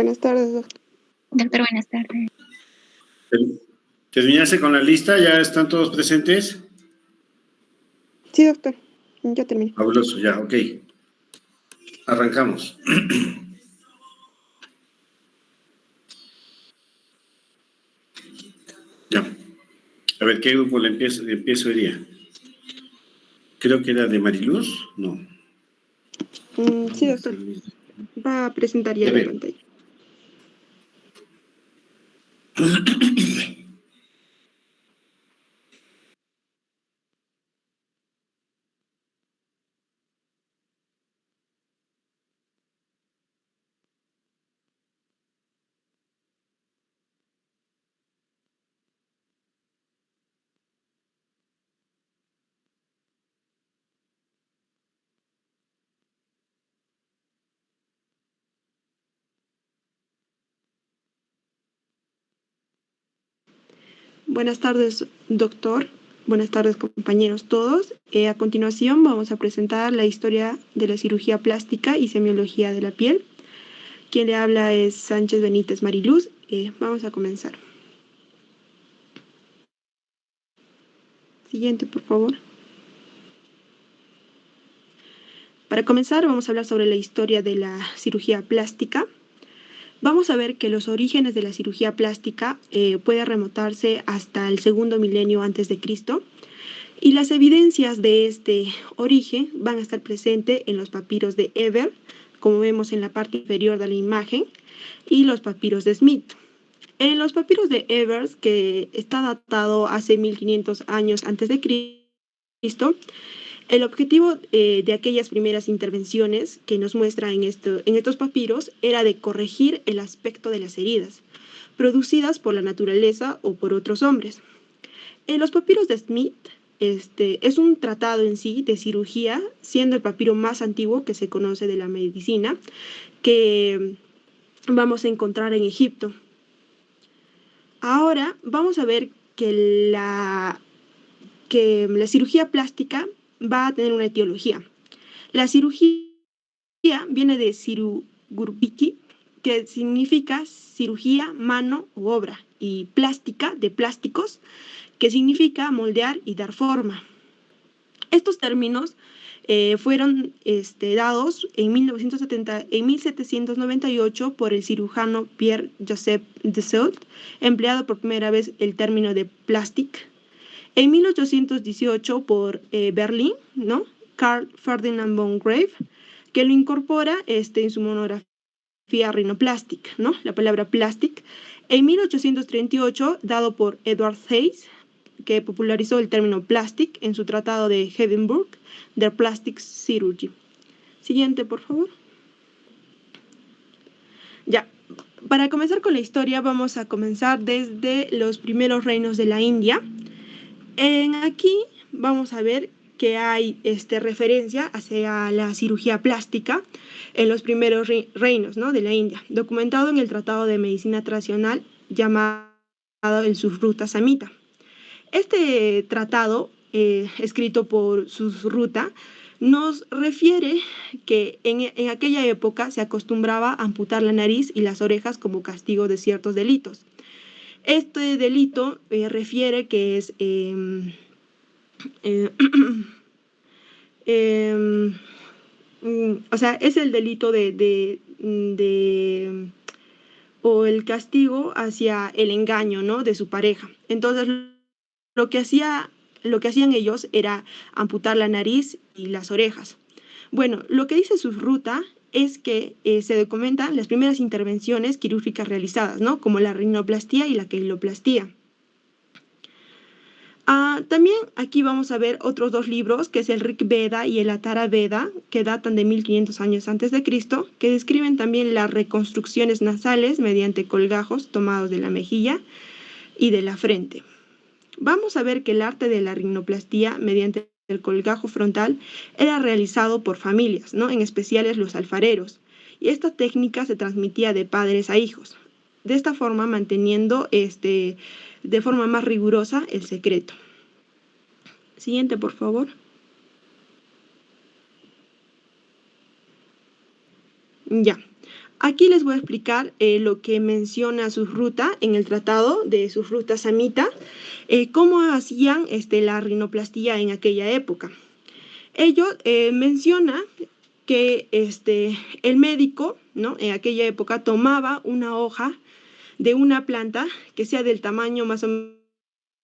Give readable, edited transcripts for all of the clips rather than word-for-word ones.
Buenas tardes, doctor. Doctor, buenas tardes. ¿Terminaste con la lista? ¿Ya están todos presentes? Sí, doctor. Ya terminé. Fabuloso, ya, ok. Arrancamos. Ya. A ver, ¿qué grupo le empiezo hoy día? Creo que era de Mariluz, ¿no? Sí, doctor. Va a presentar ya la pantalla. Buenas tardes, doctor. Buenas tardes, compañeros todos. A continuación vamos a presentar la historia de la cirugía plástica y semiología de la piel. Quien le habla es Sánchez Benítez Mariluz. Vamos a comenzar. Siguiente, por favor. Para comenzar, vamos a hablar sobre la historia de la cirugía plástica. Vamos a ver que los orígenes de la cirugía plástica puede remontarse hasta el segundo milenio antes de Cristo, y las evidencias de este origen van a estar presentes en los papiros de Eber, como vemos en la parte inferior de la imagen, y los papiros de Smith. En los papiros de Evers, que está datado hace 1500 años antes de Cristo, el objetivo de aquellas primeras intervenciones que nos muestra en estos papiros era de corregir el aspecto de las heridas, producidas por la naturaleza o por otros hombres. En los papiros de Smith, es un tratado en sí de cirugía, siendo el papiro más antiguo que se conoce de la medicina, que vamos a encontrar en Egipto. Ahora vamos a ver que la cirugía plástica va a tener una etiología. La cirugía viene de cirugurbiki, que significa cirugía, mano u obra, y plástica, de plásticos, que significa moldear y dar forma. Estos términos fueron dados en 1798 por el cirujano Pierre-Joseph Dassault, empleado por primera vez el término de plastic. En 1818 por Berlín, ¿no? Carl Ferdinand von Graeff, que lo incorpora en su monografía Rhinoplastic, ¿no? La palabra plastic. En 1838, dado por Edward Sayce, que popularizó el término plastic en su tratado de Edinburgh, Der Plastic Chirurgy. Siguiente, por favor. Ya, para comenzar con la historia, vamos a comenzar desde los primeros reinos de la India. Aquí vamos a ver que hay referencia hacia la cirugía plástica en los primeros reinos, ¿no?, de la India, documentado en el Tratado de Medicina Tradicional llamado el Sushruta Samhita. Este tratado, escrito por Sushruta, nos refiere que en aquella época se acostumbraba a amputar la nariz y las orejas como castigo de ciertos delitos. Este delito refiere que es o sea, es el delito o el castigo hacia el engaño, ¿no?, de su pareja. Entonces, lo que hacían ellos era amputar la nariz y las orejas. Bueno, lo que dice Sushruta es que se documentan las primeras intervenciones quirúrgicas realizadas, ¿no?, como la rinoplastía y la queiloplastía. También aquí vamos a ver otros dos libros, que es el Rig Veda y el Athara Veda, que datan de 1500 años antes de Cristo, que describen también las reconstrucciones nasales mediante colgajos tomados de la mejilla y de la frente. Vamos a ver que el arte de la rinoplastía mediante el colgajo frontal era realizado por familias, ¿no?, en especial los alfareros, y esta técnica se transmitía de padres a hijos, de esta forma manteniendo de forma más rigurosa el secreto. Siguiente, por favor. Ya. Aquí les voy a explicar lo que menciona Sushruta en el tratado de Sushruta Samhita, cómo hacían la rinoplastia en aquella época. Ellos menciona que el médico, ¿no?, en aquella época tomaba una hoja de una planta que sea del tamaño más o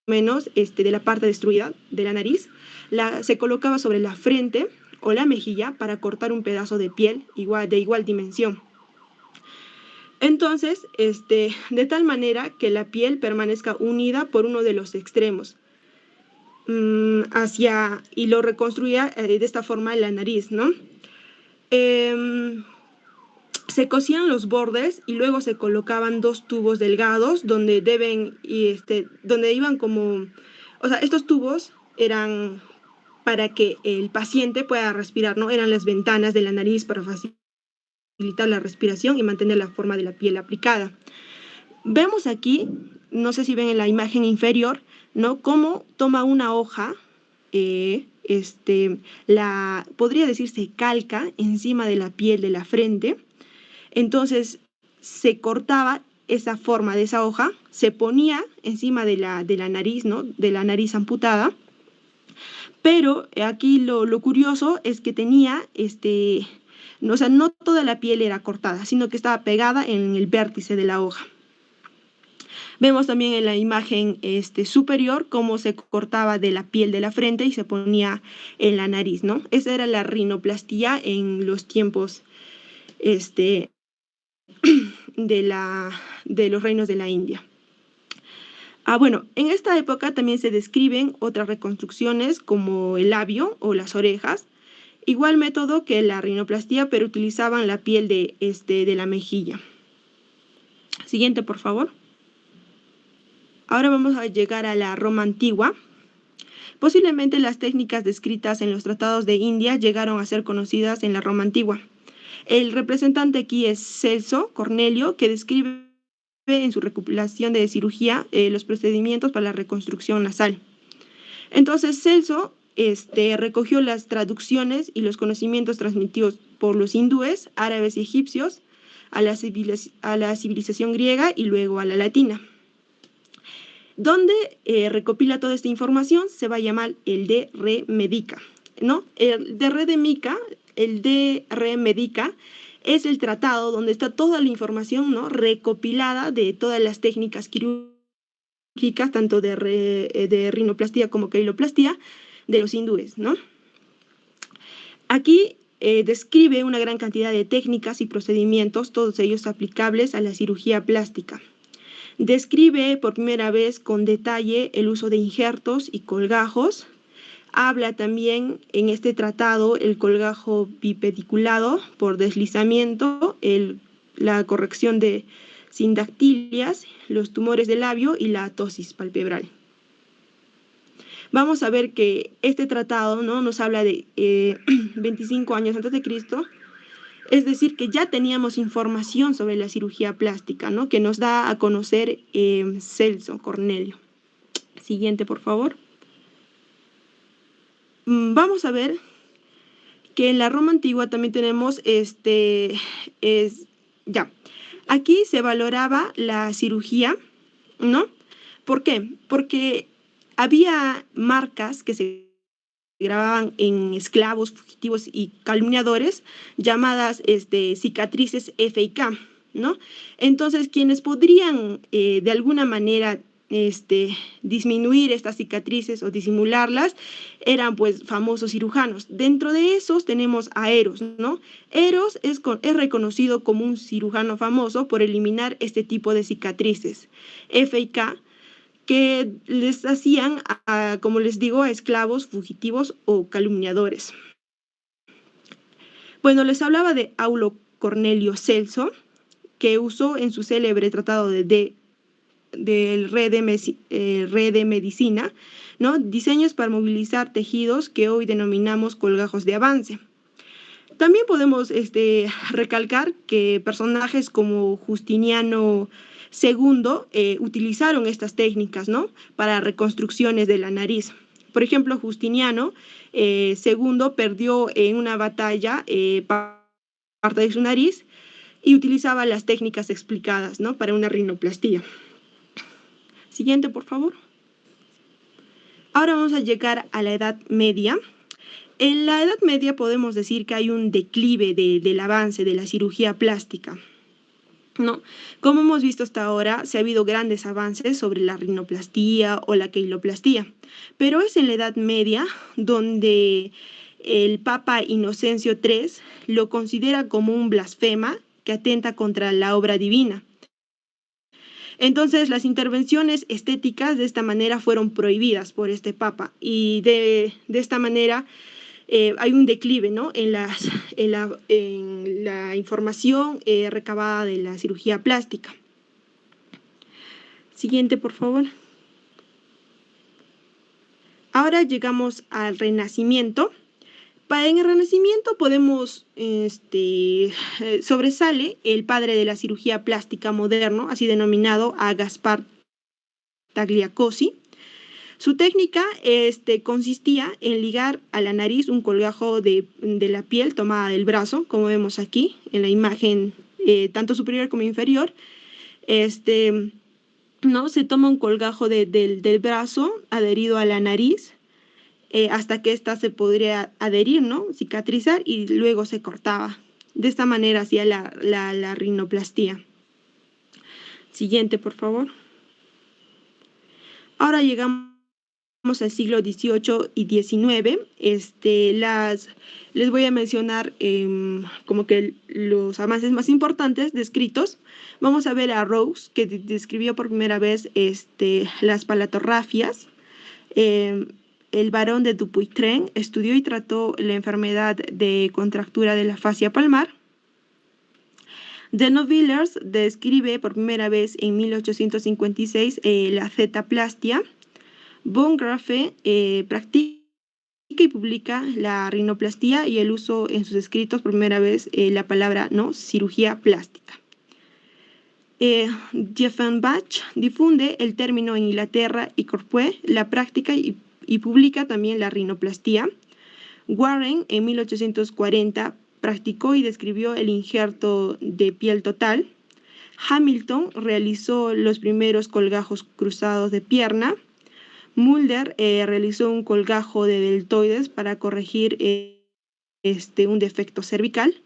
menos de la parte destruida de la nariz, se colocaba sobre la frente o la mejilla para cortar un pedazo de piel de igual dimensión. Entonces, de tal manera que la piel permanezca unida por uno de los extremos y lo reconstruía de esta forma en la nariz, ¿no? Se cosían los bordes y luego se colocaban 2 tubos delgados donde iban como, o sea, estos tubos eran para que el paciente pueda respirar, ¿no? Eran las ventanas de la nariz para facilitar la respiración y mantener la forma de la piel aplicada. Vemos aquí, no sé si ven en la imagen inferior, ¿no?, cómo toma una hoja, podría decirse calca encima de la piel de la frente. Entonces se cortaba esa forma de esa hoja, se ponía encima de la nariz, ¿no?, de la nariz amputada. Pero aquí lo curioso es que tenía, o sea, no toda la piel era cortada, sino que estaba pegada en el vértice de la hoja. Vemos también en la imagen superior cómo se cortaba de la piel de la frente y se ponía en la nariz, ¿no? Esa era la rinoplastia en los tiempos de los reinos de la India. Bueno, en esta época también se describen otras reconstrucciones como el labio o las orejas, igual método que la rinoplastia, pero utilizaban la piel de la mejilla. Siguiente, por favor. Ahora vamos a llegar a la Roma antigua. Posiblemente las técnicas descritas en los tratados de India llegaron a ser conocidas en la Roma antigua. El representante aquí es Celso Cornelio, que describe en su recopilación de cirugía los procedimientos para la reconstrucción nasal. Entonces Celso recogió las traducciones y los conocimientos transmitidos por los hindúes, árabes y egipcios a la civilización griega y luego a la latina. Donde recopila toda esta información se va a llamar el De Re Medica, ¿no? El De Re Medica es el tratado donde está toda la información, ¿no?, recopilada de todas las técnicas quirúrgicas, tanto de rinoplastia como keiloplastia, de los hindúes, ¿no? Aquí describe una gran cantidad de técnicas y procedimientos, todos ellos aplicables a la cirugía plástica. Describe por primera vez con detalle el uso de injertos y colgajos. Habla también en este tratado el colgajo bipediculado por deslizamiento, la corrección de sindactilias, los tumores del labio y la atosis palpebral. Vamos a ver que este tratado, ¿no?, nos habla de 25 años antes de Cristo. Es decir, que ya teníamos información sobre la cirugía plástica, ¿no?, que nos da a conocer Celso Cornelio. Siguiente, por favor. Vamos a ver que en la Roma antigua también tenemos aquí se valoraba la cirugía, ¿no? ¿Por qué? Porque había marcas que se grababan en esclavos, fugitivos y calumniadores, llamadas cicatrices F y K, ¿no? Entonces, quienes podrían de alguna manera disminuir estas cicatrices o disimularlas eran pues famosos cirujanos. Dentro de esos tenemos a Eros, ¿no? Eros es reconocido como un cirujano famoso por eliminar este tipo de cicatrices F y K, que les hacían, como les digo, a esclavos, fugitivos o calumniadores. Bueno, les hablaba de Aulo Cornelio Celso, que usó en su célebre tratado del Re de Medicina, ¿no?, diseños para movilizar tejidos que hoy denominamos colgajos de avance. También podemos recalcar que personajes como Justiniano II utilizaron estas técnicas, ¿no?, para reconstrucciones de la nariz. Por ejemplo, Justiniano II perdió en una batalla parte de su nariz y utilizaba las técnicas explicadas, ¿no?, para una rinoplastía. Siguiente, por favor. Ahora vamos a llegar a la Edad Media. En la Edad Media podemos decir que hay un declive del avance de la cirugía plástica, ¿no? Como hemos visto hasta ahora, se ha habido grandes avances sobre la rinoplastía o la queiloplastía, pero es en la Edad Media donde el Papa Inocencio III lo considera como un blasfema que atenta contra la obra divina. Entonces, las intervenciones estéticas de esta manera fueron prohibidas por este Papa y de esta manera hay un declive, ¿no?, en la información recabada de la cirugía plástica. Siguiente, por favor. Ahora llegamos al Renacimiento. En el Renacimiento podemos, sobresale el padre de la cirugía plástica moderno, así denominado, a Gaspar Tagliacozzi. Su técnica consistía en ligar a la nariz un colgajo de la piel tomada del brazo, como vemos aquí en la imagen, tanto superior como inferior. ¿No? Se toma un colgajo del brazo adherido a la nariz, hasta que ésta se podría adherir, ¿no?, cicatrizar, y luego se cortaba. De esta manera hacía la rinoplastía. Siguiente, por favor. Ahora llegamos al siglo XVIII y XIX. Les voy a mencionar como que los avances más importantes descritos. Vamos a ver a Rose, que describió por primera vez las palatorrafias. El barón de Dupuytren estudió y trató la enfermedad de contractura de la fascia palmar. De Novillers describe por primera vez en 1856 la zetaplastia. Von Graffe practica y publica la rinoplastía y el uso en sus escritos por primera vez la palabra, ¿no?, cirugía plástica. Dieffenbach difunde el término en Inglaterra y Corpue la práctica y publica también la rinoplastía. Warren en 1840 practicó y describió el injerto de piel total. Hamilton realizó los primeros colgajos cruzados de pierna. Mulder realizó un colgajo de deltoides para corregir un defecto cervical.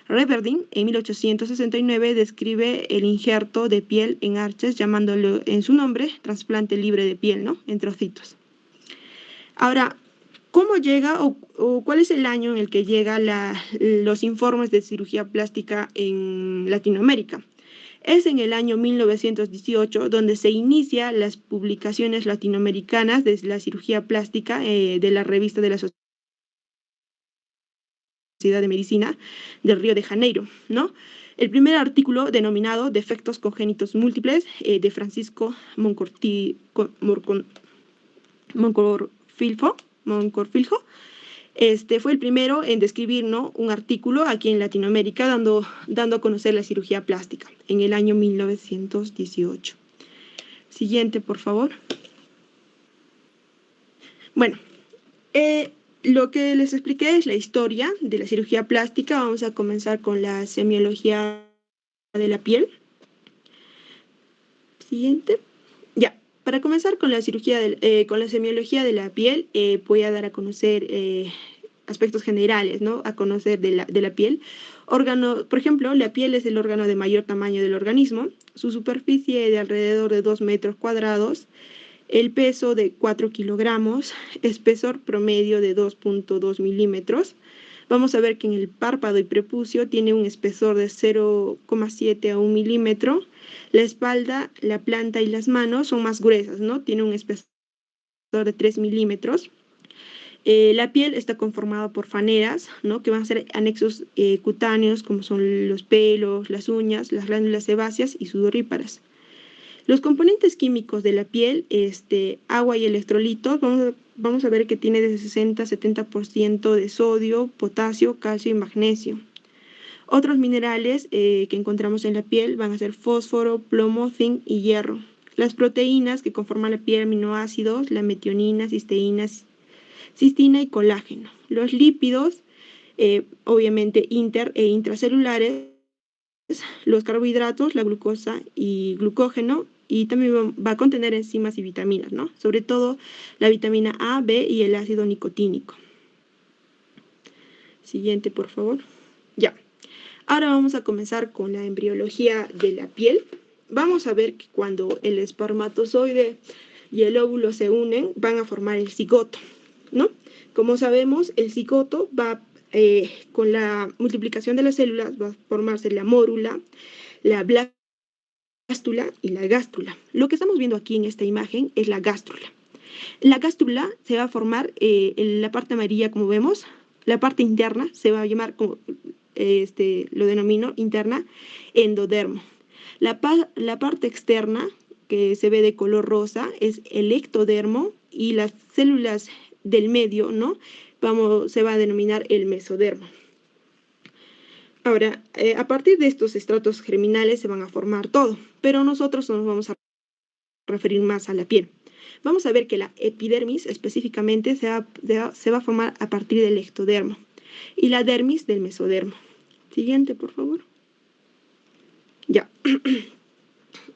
Reverdin en 1869 describe el injerto de piel en arches, llamándolo en su nombre trasplante libre de piel, ¿no?, en trocitos. Ahora, ¿cómo llega o cuál es el año en el que llegan los informes de cirugía plástica en Latinoamérica? Es en el año 1918 donde se inicia las publicaciones latinoamericanas de la cirugía plástica de la revista de la Sociedad de Medicina del Río de Janeiro, ¿no? El primer artículo, denominado Defectos congénitos múltiples, de Francisco Moncorfiljo, fue el primero en describir, ¿no?, un artículo aquí en Latinoamérica dando a conocer la cirugía plástica en el año 1918. Siguiente, por favor. Bueno, lo que les expliqué es la historia de la cirugía plástica. Vamos a comenzar con la semiología de la piel. Siguiente. Ya. Para comenzar con la con la semiología de la piel, voy a dar a conocer aspectos generales, ¿no?, a conocer de la piel. Por ejemplo, la piel es el órgano de mayor tamaño del organismo, su superficie de alrededor de 2 metros cuadrados, el peso de 4 kilogramos, espesor promedio de 2.2 milímetros. Vamos a ver que en el párpado y prepucio tiene un espesor de 0,7 a 1 milímetro. La espalda, la planta y las manos son más gruesas, ¿no? Tiene un espesor de 3 milímetros. La piel está conformada por faneras, ¿no?, que van a ser anexos cutáneos, como son los pelos, las uñas, las glándulas sebáceas y sudoríparas. Los componentes químicos de la piel, agua y electrolitos, vamos a ver que tiene de 60 a 70% de sodio, potasio, calcio y magnesio. Otros minerales que encontramos en la piel van a ser fósforo, plomo, zinc y hierro. Las proteínas que conforman la piel, aminoácidos, la metionina, cistina y colágeno. Los lípidos, obviamente intracelulares, los carbohidratos, la glucosa y glucógeno, y también va a contener enzimas y vitaminas, ¿no? Sobre todo la vitamina A, B y el ácido nicotínico. Siguiente, por favor. Ya. Ahora vamos a comenzar con la embriología de la piel. Vamos a ver que cuando el espermatozoide y el óvulo se unen, van a formar el cigoto, ¿no? Como sabemos, el cigoto va con la multiplicación de las células, va a formarse la mórula, la blástula y la gástrula. Lo que estamos viendo aquí en esta imagen es la gástrula. La gástrula se va a formar en la parte amarilla, como vemos. La parte interna se va a llamar, como lo denomino interna, endodermo. La parte externa, que se ve de color rosa, es el ectodermo, y las células del medio, ¿no? Se va a denominar el mesodermo. Ahora, a partir de estos estratos germinales se van a formar todo, pero nosotros nos vamos a referir más a la piel. Vamos a ver que la epidermis específicamente se va a formar a partir del ectodermo y la dermis del mesodermo. Siguiente, por favor. Ya.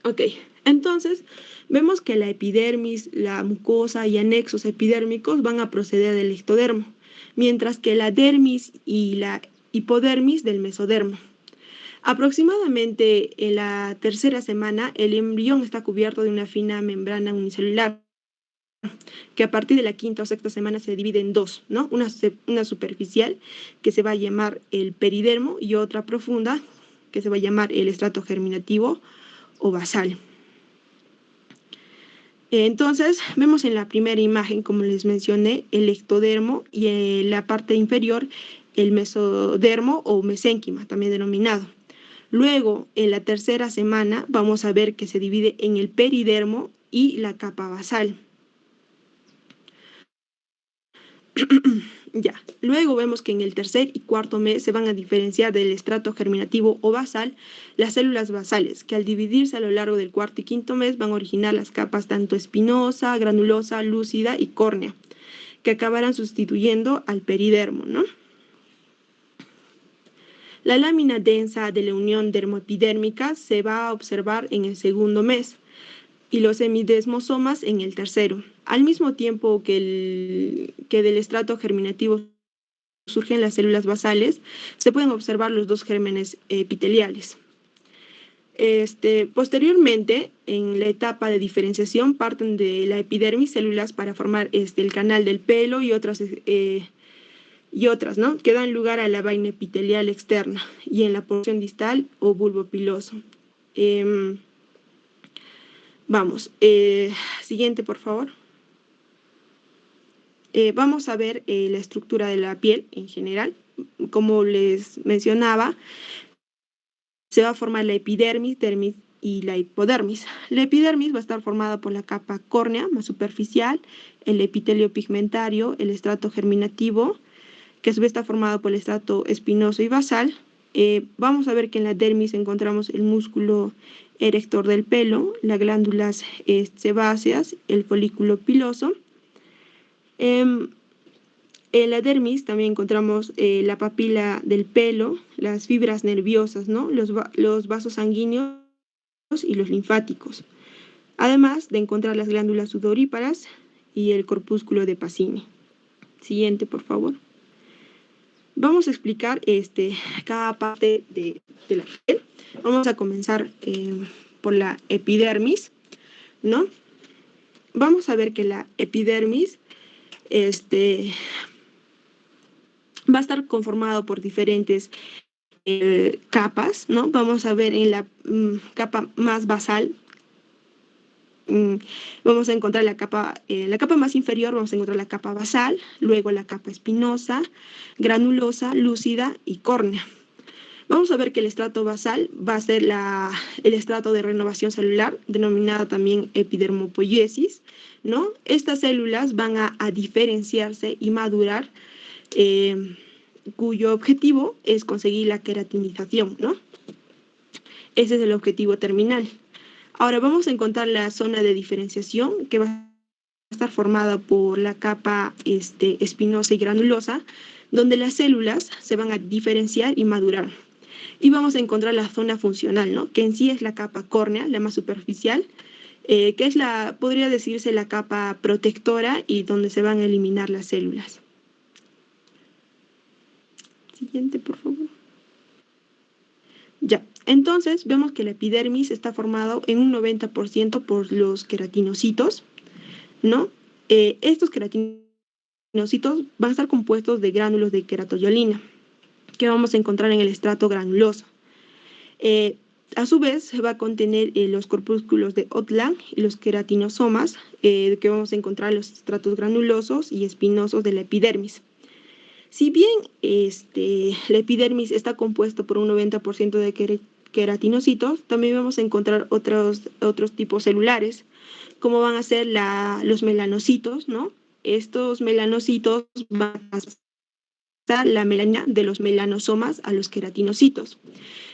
Ok, entonces vemos que la epidermis, la mucosa y anexos epidérmicos van a proceder del ectodermo, mientras que la dermis y la hipodermis del mesodermo. Aproximadamente en la tercera semana, el embrión está cubierto de una fina membrana unicelular, que a partir de la quinta o sexta semana se divide en dos, ¿no? Una superficial, que se va a llamar el peridermo, y otra profunda, que se va a llamar el estrato germinativo o basal. Entonces, vemos en la primera imagen, como les mencioné, el ectodermo, y en la parte inferior el mesodermo o mesénquima, también denominado. Luego, en la tercera semana, vamos a ver que se divide en el peridermo y la capa basal. Ya. Luego vemos que en el tercer y cuarto mes se van a diferenciar del estrato germinativo o basal las células basales, que al dividirse a lo largo del cuarto y quinto mes van a originar las capas tanto espinosa, granulosa, lúcida y córnea, que acabarán sustituyendo al peridermo, ¿no? La lámina densa de la unión dermoepidérmica se va a observar en el segundo mes y los semidesmosomas en el tercero. Al mismo tiempo que del estrato germinativo surgen las células basales, se pueden observar los dos gérmenes epiteliales. Posteriormente, en la etapa de diferenciación, parten de la epidermis células para formar el canal del pelo y otras, ¿no? Que dan lugar a la vaina epitelial externa y en la porción distal o bulbo piloso. Vamos, siguiente, por favor. Vamos a ver la estructura de la piel en general. Como les mencionaba, se va a formar la epidermis, dermis y la hipodermis. La epidermis va a estar formada por la capa córnea más superficial, el epitelio pigmentario, el estrato germinativo, que a su vez está formado por el estrato espinoso y basal. Vamos a ver que en la dermis encontramos el músculo erector del pelo, las glándulas sebáceas, el folículo piloso. En la dermis también encontramos la papila del pelo, las fibras nerviosas, ¿no? Los vasos sanguíneos y los linfáticos, además de encontrar las glándulas sudoríparas y el corpúsculo de Pacini. Siguiente, por favor. Vamos a explicar cada parte de la piel. Vamos a comenzar por la epidermis, ¿no? Vamos a ver que la epidermis va a estar conformado por diferentes capas, ¿no? Vamos a ver en la capa más basal, vamos a encontrar la capa más inferior, vamos a encontrar la capa basal, luego la capa espinosa, granulosa, lúcida y córnea. Vamos a ver que el estrato basal va a ser el estrato de renovación celular, denominado también epidermopoiesis, ¿no? Estas células van a diferenciarse y madurar, cuyo objetivo es conseguir la queratinización, ¿no? Ese es el objetivo terminal. Ahora vamos a encontrar la zona de diferenciación, que va a estar formada por la capa espinosa y granulosa, donde las células se van a diferenciar y madurar. Y vamos a encontrar la zona funcional, ¿no? Que en sí es la capa córnea, la más superficial, que es podría decirse la capa protectora y donde se van a eliminar las células. Siguiente, por favor. Ya, entonces vemos que la epidermis está formado en un 90% por los queratinocitos, ¿no? Estos queratinocitos van a estar compuestos de gránulos de queratoyolina, que vamos a encontrar en el estrato granuloso. A su vez, va a contener los corpúsculos de Otland y los queratinosomas, que vamos a encontrar en los estratos granulosos y espinosos de la epidermis. Si bien la epidermis está compuesta por un 90% de queratinocitos, también vamos a encontrar otros tipos celulares, como van a ser los melanocitos, ¿no? Estos melanocitos van a pasar la melanina de los melanosomas a los queratinocitos.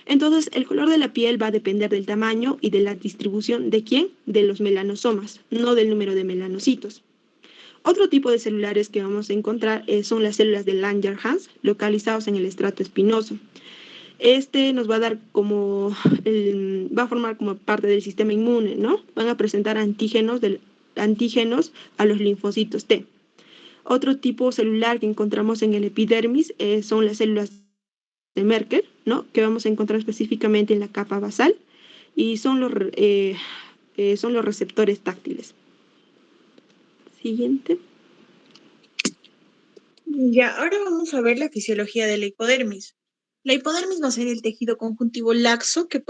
Entonces, el color de la piel va a depender del tamaño y de la distribución de quién, de los melanosomas, no del número de melanocitos. Otro tipo de celulares que vamos a encontrar son las células de Langerhans, localizados en el estrato espinoso. Nos va a dar va a formar como parte del sistema inmune, ¿no? Van a presentar antígenos a los linfocitos T. Otro tipo celular que encontramos en el epidermis son las células de Merkel, ¿no? Que vamos a encontrar específicamente en la capa basal y son los receptores táctiles. Siguiente. Ya, ahora vamos a ver la fisiología de la hipodermis. La hipodermis va a ser el tejido conjuntivo laxo que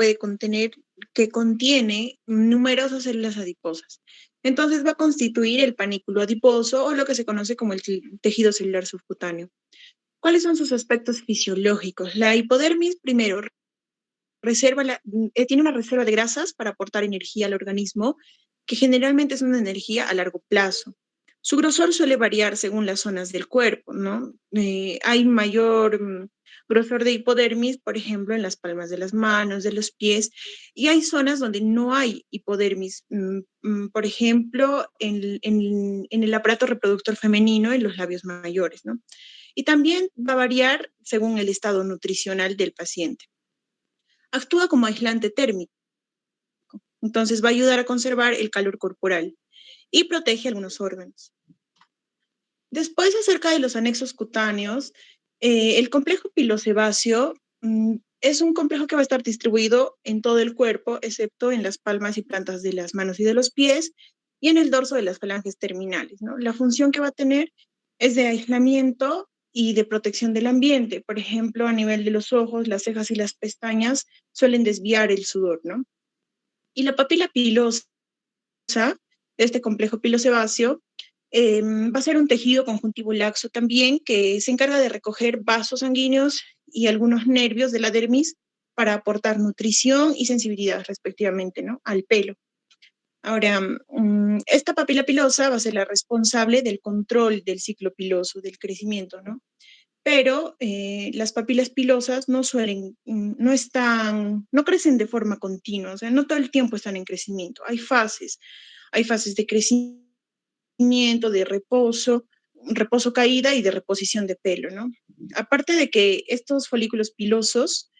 contiene numerosas células adiposas. Entonces va a constituir el panículo adiposo o lo que se conoce como el tejido celular subcutáneo. ¿Cuáles son sus aspectos fisiológicos? La hipodermis, primero, tiene una reserva de grasas para aportar energía al organismo, que generalmente es una energía a largo plazo. Su grosor suele variar según las zonas del cuerpo, ¿no? Hay mayor grosor de hipodermis, por ejemplo, en las palmas de las manos, de los pies, y hay zonas donde no hay hipodermis, por ejemplo, en el aparato reproductor femenino, en los labios mayores, ¿no? Y también va a variar según el estado nutricional del paciente. Actúa como aislante térmico, entonces va a ayudar a conservar el calor corporal y protege algunos órganos. Después, acerca de los anexos cutáneos, el complejo pilosebáceo es un complejo que va a estar distribuido en todo el cuerpo, excepto en las palmas y plantas de las manos y de los pies, y en el dorso de las falanges terminales, ¿no? La función que va a tener es de aislamiento y de protección del ambiente. Por ejemplo, a nivel de los ojos, las cejas y las pestañas suelen desviar el sudor, ¿no? Y la papila pilosa, este complejo pilosebáceo, va a ser un tejido conjuntivo laxo también que se encarga de recoger vasos sanguíneos y algunos nervios de la dermis para aportar nutrición y sensibilidad respectivamente, ¿no? Al pelo. Ahora, esta papila pilosa va a ser la responsable del control del ciclo piloso, del crecimiento, ¿no? Pero las papilas pilosas no crecen de forma continua, o sea, no todo el tiempo están en crecimiento. Hay fases de crecimiento, de reposo caída y de reposición de pelo, ¿no? Aparte de que estos folículos pilosos,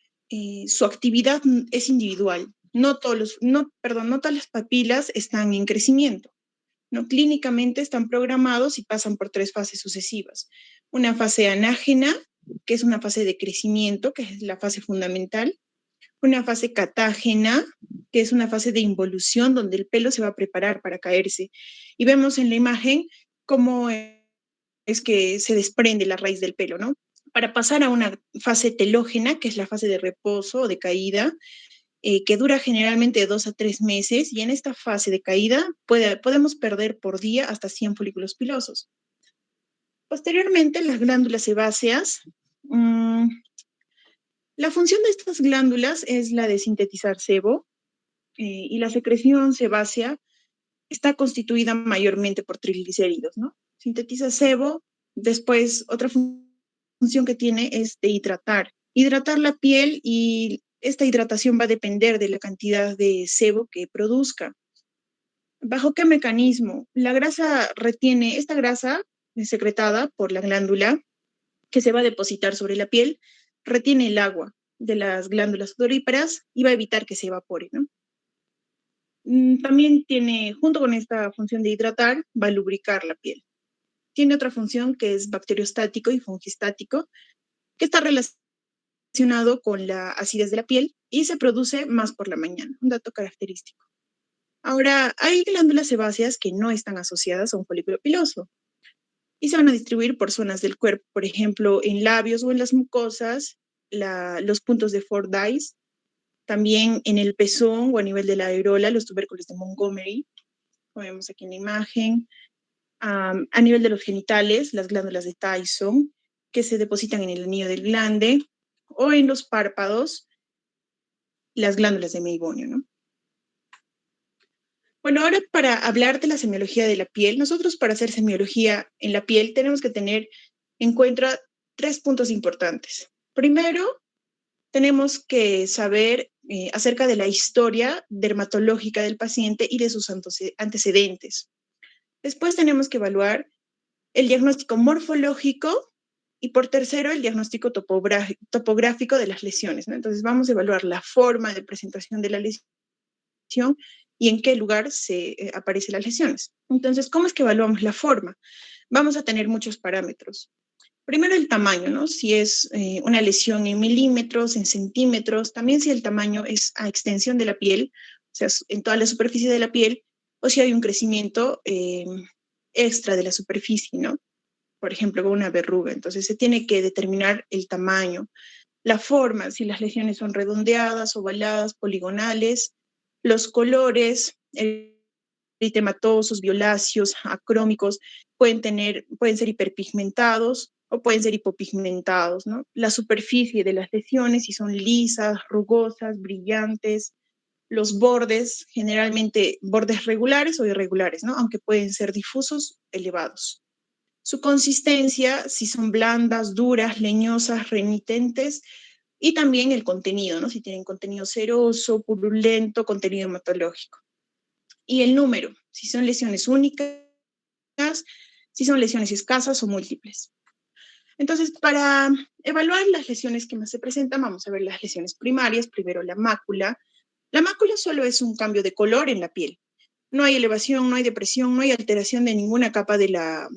su actividad es individual. No todas las papilas están en crecimiento, ¿no? Clínicamente están programados y pasan por 3 fases sucesivas. Una fase anágena, que es una fase de crecimiento, que es la fase fundamental. Una fase catágena, que es una fase de involución, donde el pelo se va a preparar para caerse. Y vemos en la imagen cómo es que se desprende la raíz del pelo, ¿no? Para pasar a una fase telógena, que es la fase de reposo o de caída, que dura generalmente de 2 a 3 meses, y en esta fase de caída podemos perder por día hasta 100 folículos pilosos. Posteriormente, las glándulas sebáceas. La función de estas glándulas es la de sintetizar sebo, y la secreción sebácea está constituida mayormente por triglicéridos, ¿no? Sintetiza sebo. Después, otra función que tiene es de hidratar la piel, y esta hidratación va a depender de la cantidad de sebo que produzca. ¿Bajo qué mecanismo? Esta grasa secretada por la glándula que se va a depositar sobre la piel, retiene el agua. de las glándulas sudoríparas y va a evitar que se evapore, ¿no? También tiene, junto con esta función de hidratar, va a lubricar la piel. Tiene otra función que es bacteriostático y fungistático, que está relacionado con la acidez de la piel y se produce más por la mañana, un dato característico. Ahora, hay glándulas sebáceas que no están asociadas a un folículo piloso y se van a distribuir por zonas del cuerpo, por ejemplo, en labios o en las mucosas, los puntos de Fordyce, también en el pezón o a nivel de la areola, los tubérculos de Montgomery, como vemos aquí en la imagen, a nivel de los genitales, las glándulas de Tyson, que se depositan en el anillo del glande, o en los párpados, las glándulas de Meibomian, ¿no? Bueno, ahora para hablar de la semiología de la piel, nosotros para hacer semiología en la piel tenemos que tener en cuenta 3 puntos importantes. Primero, tenemos que saber acerca de la historia dermatológica del paciente y de sus antecedentes. Después tenemos que evaluar el diagnóstico morfológico y por tercero el diagnóstico topográfico de las lesiones, ¿no? Entonces vamos a evaluar la forma de presentación de la lesión y en qué lugar se aparecen las lesiones. Entonces, ¿cómo es que evaluamos la forma? Vamos a tener muchos parámetros. Primero el tamaño, ¿no? Si es una lesión en milímetros, en centímetros, también si el tamaño es a extensión de la piel, o sea, en toda la superficie de la piel, o si hay un crecimiento extra de la superficie, ¿no? Por ejemplo, con una verruga. Entonces se tiene que determinar el tamaño, la forma, si las lesiones son redondeadas, ovaladas, poligonales, los colores, eritematosos, violáceos, acrómicos, pueden ser hiperpigmentados o pueden ser hipopigmentados, ¿no? La superficie de las lesiones, si son lisas, rugosas, brillantes, los bordes, generalmente bordes regulares o irregulares, ¿no? Aunque pueden ser difusos, elevados. Su consistencia, si son blandas, duras, leñosas, remitentes, y también el contenido, ¿no? Si tienen contenido ceroso, purulento, contenido hematológico. Y el número, si son lesiones únicas, si son lesiones escasas o múltiples. Entonces, para evaluar las lesiones que más se presentan, vamos a ver las lesiones primarias. Primero, la mácula. La mácula solo es un cambio de color en la piel. No hay elevación, no hay depresión, no hay alteración de ninguna capa de la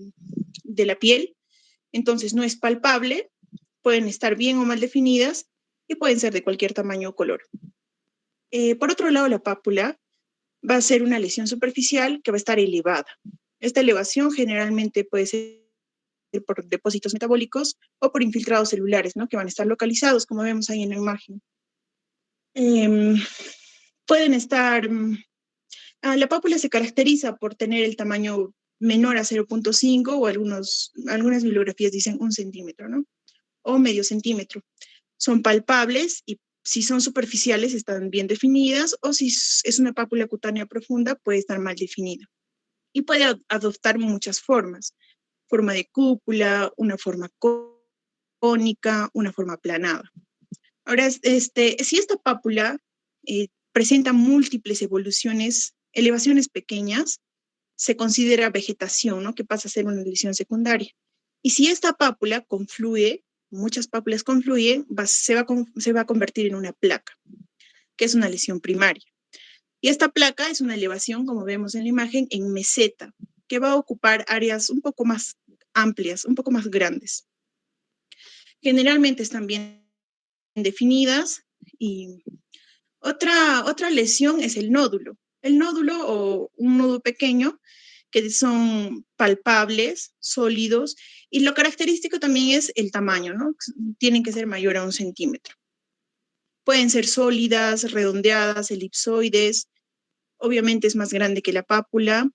piel. Entonces, no es palpable, pueden estar bien o mal definidas y pueden ser de cualquier tamaño o color. Por otro lado, la pápula va a ser una lesión superficial que va a estar elevada. Esta elevación generalmente puede ser por depósitos metabólicos o por infiltrados celulares, ¿no? Que van a estar localizados, como vemos ahí en la imagen. Pueden estar... la pápula se caracteriza por tener el tamaño menor a 0.5 o algunas bibliografías dicen 1 centímetro, ¿no? O medio centímetro. Son palpables y si son superficiales están bien definidas o si es una pápula cutánea profunda puede estar mal definida. Y puede adoptar muchas formas. Forma de cúpula, una forma cónica, una forma aplanada. Ahora, si esta pápula presenta múltiples elevaciones pequeñas, se considera vegetación, ¿no? Que pasa a ser una lesión secundaria. Y si esta pápula confluye, muchas pápulas confluyen, se va a convertir en una placa, que es una lesión primaria. Y esta placa es una elevación, como vemos en la imagen, en meseta, que va a ocupar áreas un poco más amplias, un poco más grandes. Generalmente están bien definidas y otra lesión es el nódulo. El nódulo o un nudo pequeño que son palpables, sólidos, y lo característico también es el tamaño, ¿no? Tienen que ser mayor a 1 centímetro. Pueden ser sólidas, redondeadas, elipsoides, obviamente es más grande que la pápula,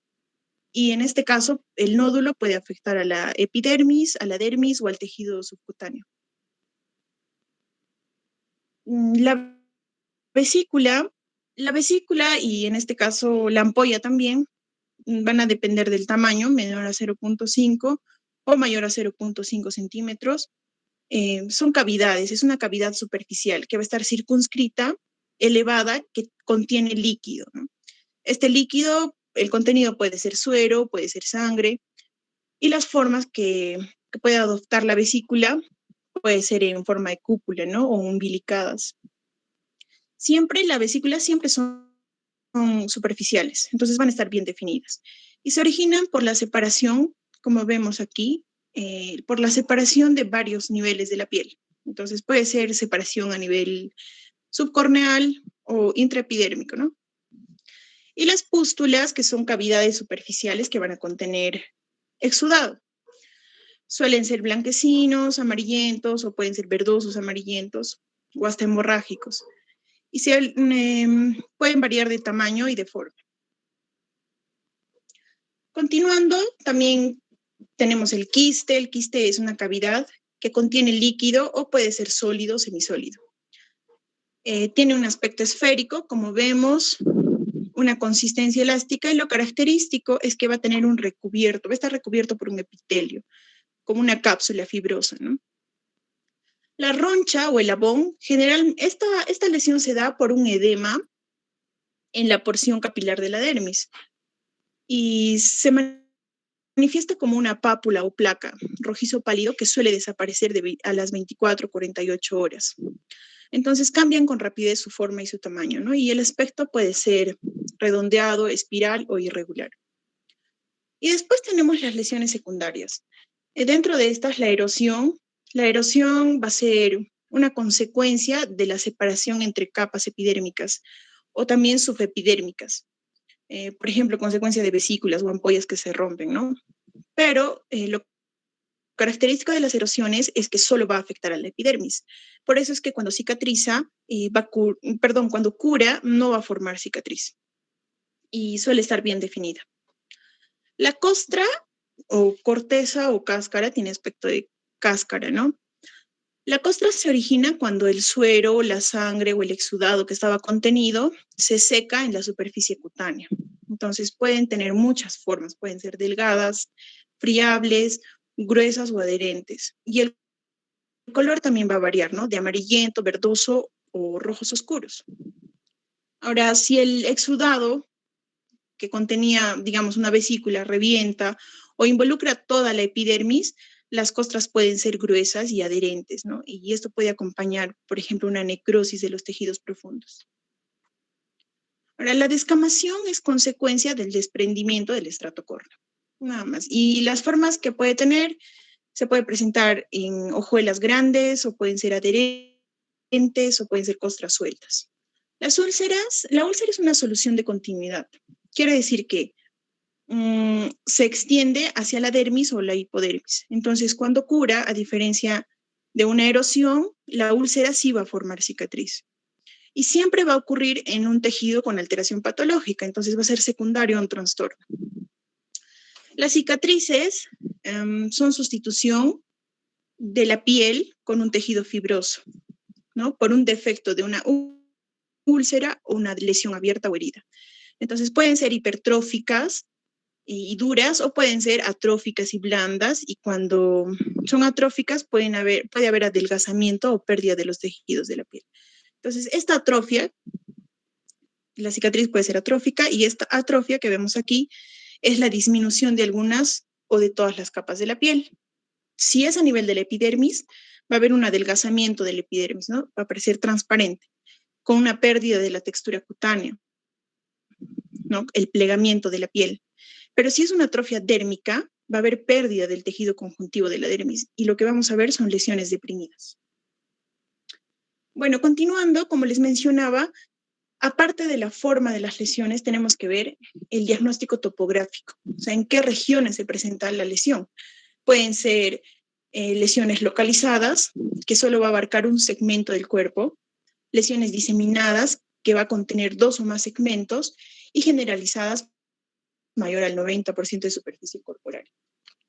y en este caso el nódulo puede afectar a la epidermis, a la dermis o al tejido subcutáneo. La vesícula y en este caso la ampolla también van a depender del tamaño, menor a 0.5 o mayor a 0.5 centímetros. Son cavidades, es una cavidad superficial que va a estar circunscrita, elevada, que contiene líquido, ¿no? Este líquido, el contenido puede ser suero, puede ser sangre, y las formas que puede adoptar la vesícula puede ser en forma de cúpula, ¿no? O umbilicadas. Siempre, las vesículas siempre son superficiales, entonces van a estar bien definidas. Y se originan por la separación, como vemos aquí, por la separación de varios niveles de la piel. Entonces puede ser separación a nivel subcorneal o intraepidérmico, ¿no? Y las pústulas, que son cavidades superficiales que van a contener exudado. Suelen ser blanquecinos, amarillentos, o pueden ser verdosos, amarillentos, o hasta hemorrágicos. Y pueden variar de tamaño y de forma. Continuando, también tenemos el quiste. El quiste es una cavidad que contiene líquido o puede ser sólido o semisólido. Tiene un aspecto esférico, como vemos, una consistencia elástica, y lo característico es que va a tener un recubierto, va a estar recubierto por un epitelio, como una cápsula fibrosa, ¿no? La roncha o el abón, esta lesión se da por un edema en la porción capilar de la dermis y se manifiesta como una pápula o placa rojizo pálido que suele desaparecer a las 24 o 48 horas. Entonces cambian con rapidez su forma y su tamaño, ¿no? Y el aspecto puede ser redondeado, espiral o irregular. Y después tenemos las lesiones secundarias. Dentro de estas, la erosión va a ser una consecuencia de la separación entre capas epidérmicas o también subepidérmicas. Por ejemplo, consecuencia de vesículas o ampollas que se rompen, ¿no? Pero lo característico de las erosiones es que solo va a afectar a la epidermis. Por eso es que cuando cicatriza, cuando cura, no va a formar cicatriz y suele estar bien definida. La costra o corteza o cáscara tiene aspecto de cáscara, ¿no? La costra se origina cuando el suero, la sangre o el exudado que estaba contenido se seca en la superficie cutánea. Entonces pueden tener muchas formas, pueden ser delgadas, friables, gruesas o adherentes. Y el color también va a variar, ¿no? De amarillento, verdoso o rojos oscuros. Ahora, si el exudado que contenía, digamos, una vesícula revienta o involucra toda la epidermis, las costras pueden ser gruesas y adherentes, ¿no? Y esto puede acompañar, por ejemplo, una necrosis de los tejidos profundos. Ahora, la descamación es consecuencia del desprendimiento del estrato córneo, nada más. Y las formas que puede tener, se puede presentar en hojuelas grandes, o pueden ser adherentes, o pueden ser costras sueltas. La úlcera es una solución de continuidad. Quiere decir que se extiende hacia la dermis o la hipodermis. Entonces, cuando cura, a diferencia de una erosión, la úlcera sí va a formar cicatriz. Y siempre va a ocurrir en un tejido con alteración patológica, entonces va a ser secundario a un trastorno. Las cicatrices son sustitución de la piel con un tejido fibroso, ¿no? Por un defecto de una úlcera o una lesión abierta o herida. Entonces pueden ser hipertróficas y duras, o pueden ser atróficas y blandas, y cuando son atróficas puede haber adelgazamiento o pérdida de los tejidos de la piel. Entonces, esta atrofia, la cicatriz puede ser atrófica, y esta atrofia que vemos aquí es la disminución de algunas o de todas las capas de la piel. Si es a nivel de la epidermis, va a haber un adelgazamiento de la epidermis, ¿no? Va a parecer transparente, con una pérdida de la textura cutánea, ¿no? El plegamiento de la piel. Pero si es una atrofia dérmica, va a haber pérdida del tejido conjuntivo de la dermis, y lo que vamos a ver son lesiones deprimidas. Bueno, continuando, como les mencionaba, aparte de la forma de las lesiones, tenemos que ver el diagnóstico topográfico, o sea, en qué regiones se presenta la lesión. Pueden ser lesiones localizadas, que solo va a abarcar un segmento del cuerpo, lesiones diseminadas, que va a contener 2 o más segmentos, y generalizadas, mayor al 90% de superficie corporal.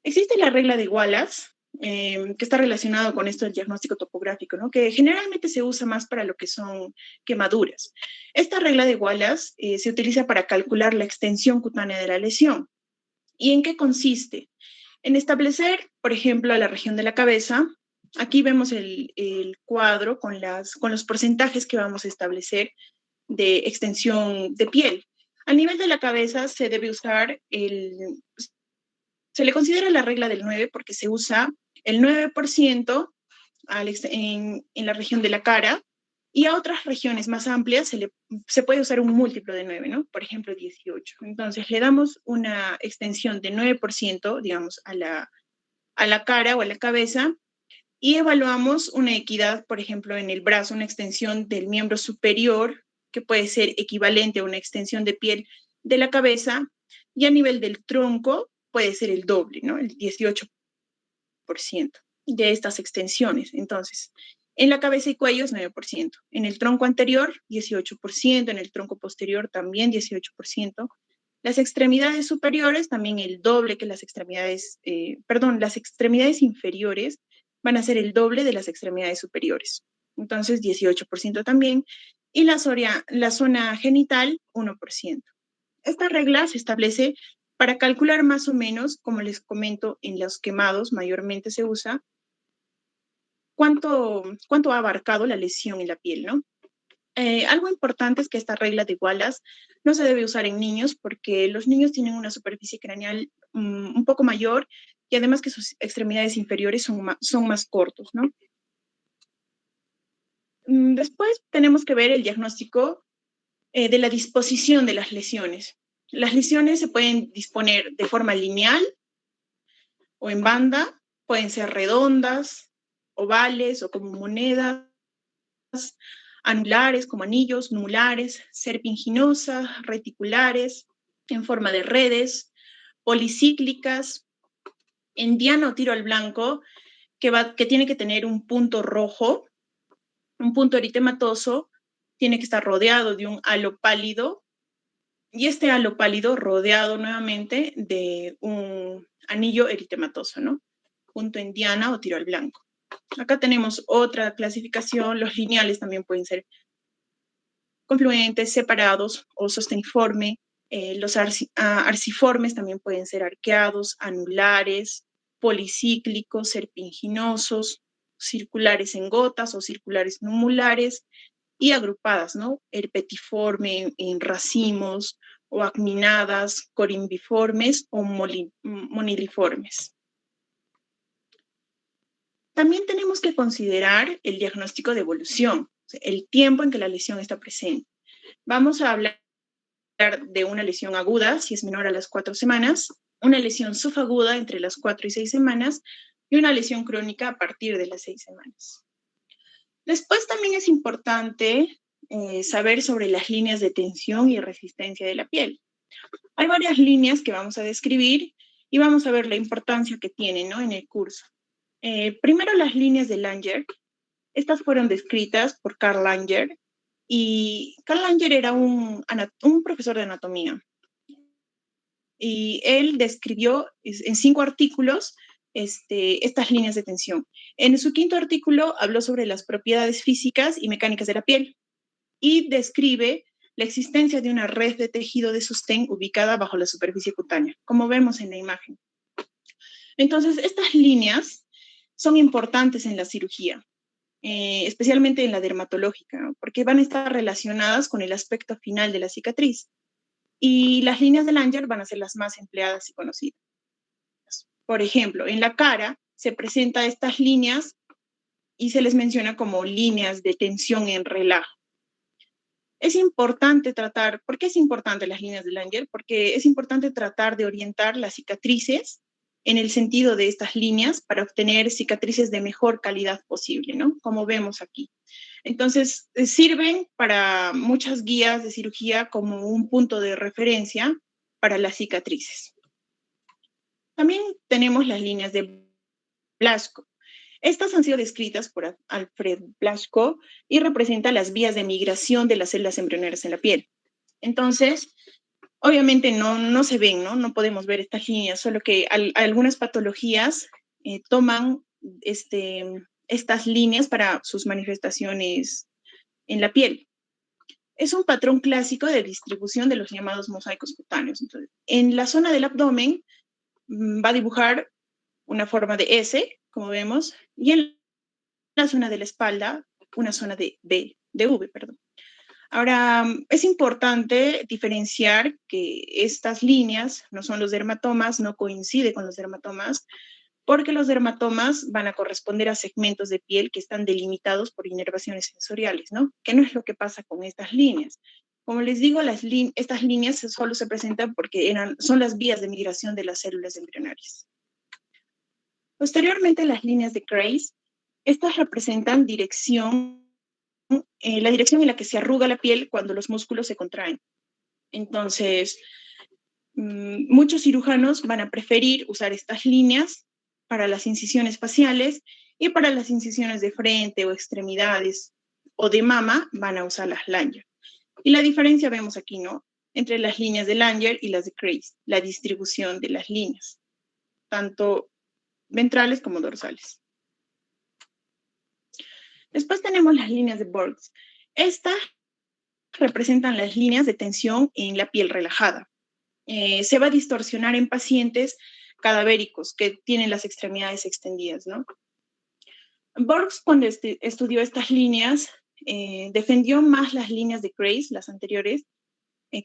Existe la regla de Wallace, que está relacionado con esto del diagnóstico topográfico, ¿no? Que generalmente se usa más para lo que son quemaduras. Esta regla de Wallace se utiliza para calcular la extensión cutánea de la lesión. ¿Y en qué consiste? En establecer, por ejemplo, la región de la cabeza. Aquí vemos el cuadro con los porcentajes que vamos a establecer de extensión de piel. A nivel de la cabeza se debe usar se le considera la regla del 9, porque se usa el 9% en la región de la cara, y a otras regiones más amplias se puede usar un múltiplo de 9, ¿no? Por ejemplo, 18. Entonces, le damos una extensión de 9%, digamos, a la cara o a la cabeza, y evaluamos una equidad, por ejemplo, en el brazo, una extensión del miembro superior, que puede ser equivalente a una extensión de piel de la cabeza, y a nivel del tronco puede ser el doble, ¿no? El 18% de estas extensiones. Entonces, en la cabeza y cuello es 9%, en el tronco anterior 18%, en el tronco posterior también 18%. Las extremidades superiores también el doble que las extremidades, las extremidades inferiores van a ser el doble de las extremidades superiores. Entonces 18% también. Y la zona genital 1%. Esta regla se establece para calcular más o menos, como les comento, en los quemados mayormente se usa, cuánto ha abarcado la lesión en la piel, ¿no? Algo importante es que esta regla de Wallace no se debe usar en niños porque los niños tienen una superficie craneal un poco mayor y además que sus extremidades inferiores son más cortos, ¿no? Después tenemos que ver el diagnóstico de la disposición de las lesiones. Las lesiones se pueden disponer de forma lineal o en banda, pueden ser redondas, ovales o como monedas, anulares como anillos, numulares, serpiginosas, reticulares, en forma de redes, policíclicas, en diana o tiro al blanco, que tiene que tener un punto rojo, un punto eritematoso, tiene que estar rodeado de un halo pálido, y este halo pálido rodeado nuevamente de un anillo eritematoso, ¿no? Punto en diana o tiro al blanco. Acá tenemos otra clasificación, los lineales también pueden ser confluentes, separados o sosteniforme. Los arciformes también pueden ser arqueados, anulares, policíclicos, serpinginosos, circulares en gotas o circulares numulares y agrupadas, ¿no? Herpetiforme en racimos o acminadas, corimbiformes o moniliformes. También tenemos que considerar el diagnóstico de evolución, el tiempo en que la lesión está presente. Vamos a hablar de una lesión aguda, si es menor a las 4 semanas, una lesión subaguda entre las 4 y 6 semanas, y una lesión crónica a partir de las 6 semanas. Después también es importante saber sobre las líneas de tensión y resistencia de la piel. Hay varias líneas que vamos a describir y vamos a ver la importancia que tienen, ¿no?, en el curso. Primero, las líneas de Langer. Estas fueron descritas por Karl Langer, y Karl Langer era un profesor de anatomía. Y él describió en 5 artículos estas líneas de tensión. En su 5º artículo habló sobre las propiedades físicas y mecánicas de la piel y describe la existencia de una red de tejido de sostén ubicada bajo la superficie cutánea, como vemos en la imagen. Entonces, estas líneas son importantes en la cirugía, especialmente en la dermatológica, ¿no?, porque van a estar relacionadas con el aspecto final de la cicatriz. Y las líneas de Langer van a ser las más empleadas y conocidas. Por ejemplo, en la cara se presentan estas líneas y se les menciona como líneas de tensión en relajo. Es importante tratar, ¿por qué es importante las líneas de Langer? Porque es importante tratar de orientar las cicatrices en el sentido de estas líneas para obtener cicatrices de mejor calidad posible, ¿no?, como vemos aquí. Entonces, sirven para muchas guías de cirugía como un punto de referencia para las cicatrices. También tenemos las líneas de Blaschko. Estas han sido descritas por Alfred Blaschko y representan las vías de migración de las células embrionarias en la piel. Entonces, obviamente no se ven, ¿no? No podemos ver estas líneas, solo que algunas patologías toman estas líneas para sus manifestaciones en la piel. Es un patrón clásico de distribución de los llamados mosaicos cutáneos. Entonces, en la zona del abdomen va a dibujar una forma de S, como vemos, y en la zona de la espalda, una zona de V. Ahora, es importante diferenciar que estas líneas no son los dermatomas, no coincide con los dermatomas, porque los dermatomas van a corresponder a segmentos de piel que están delimitados por inervaciones sensoriales, ¿no? Que no es lo que pasa con estas líneas. Como les digo, estas líneas solo se presentan porque son las vías de migración de las células embrionarias. Posteriormente, las líneas de Grace, estas representan la dirección en la que se arruga la piel cuando los músculos se contraen. Entonces, muchos cirujanos van a preferir usar estas líneas para las incisiones faciales y para las incisiones de frente o extremidades o de mama van a usar las Langer. Y la diferencia vemos aquí, ¿no? Entre las líneas de Langer y las de Grace, la distribución de las líneas, tanto ventrales como dorsales. Después tenemos las líneas de Borges. Estas representan las líneas de tensión en la piel relajada. Se va a distorsionar en pacientes cadavéricos que tienen las extremidades extendidas, ¿no? Borges, cuando estudió estas líneas, defendió más las líneas de Grace, las anteriores,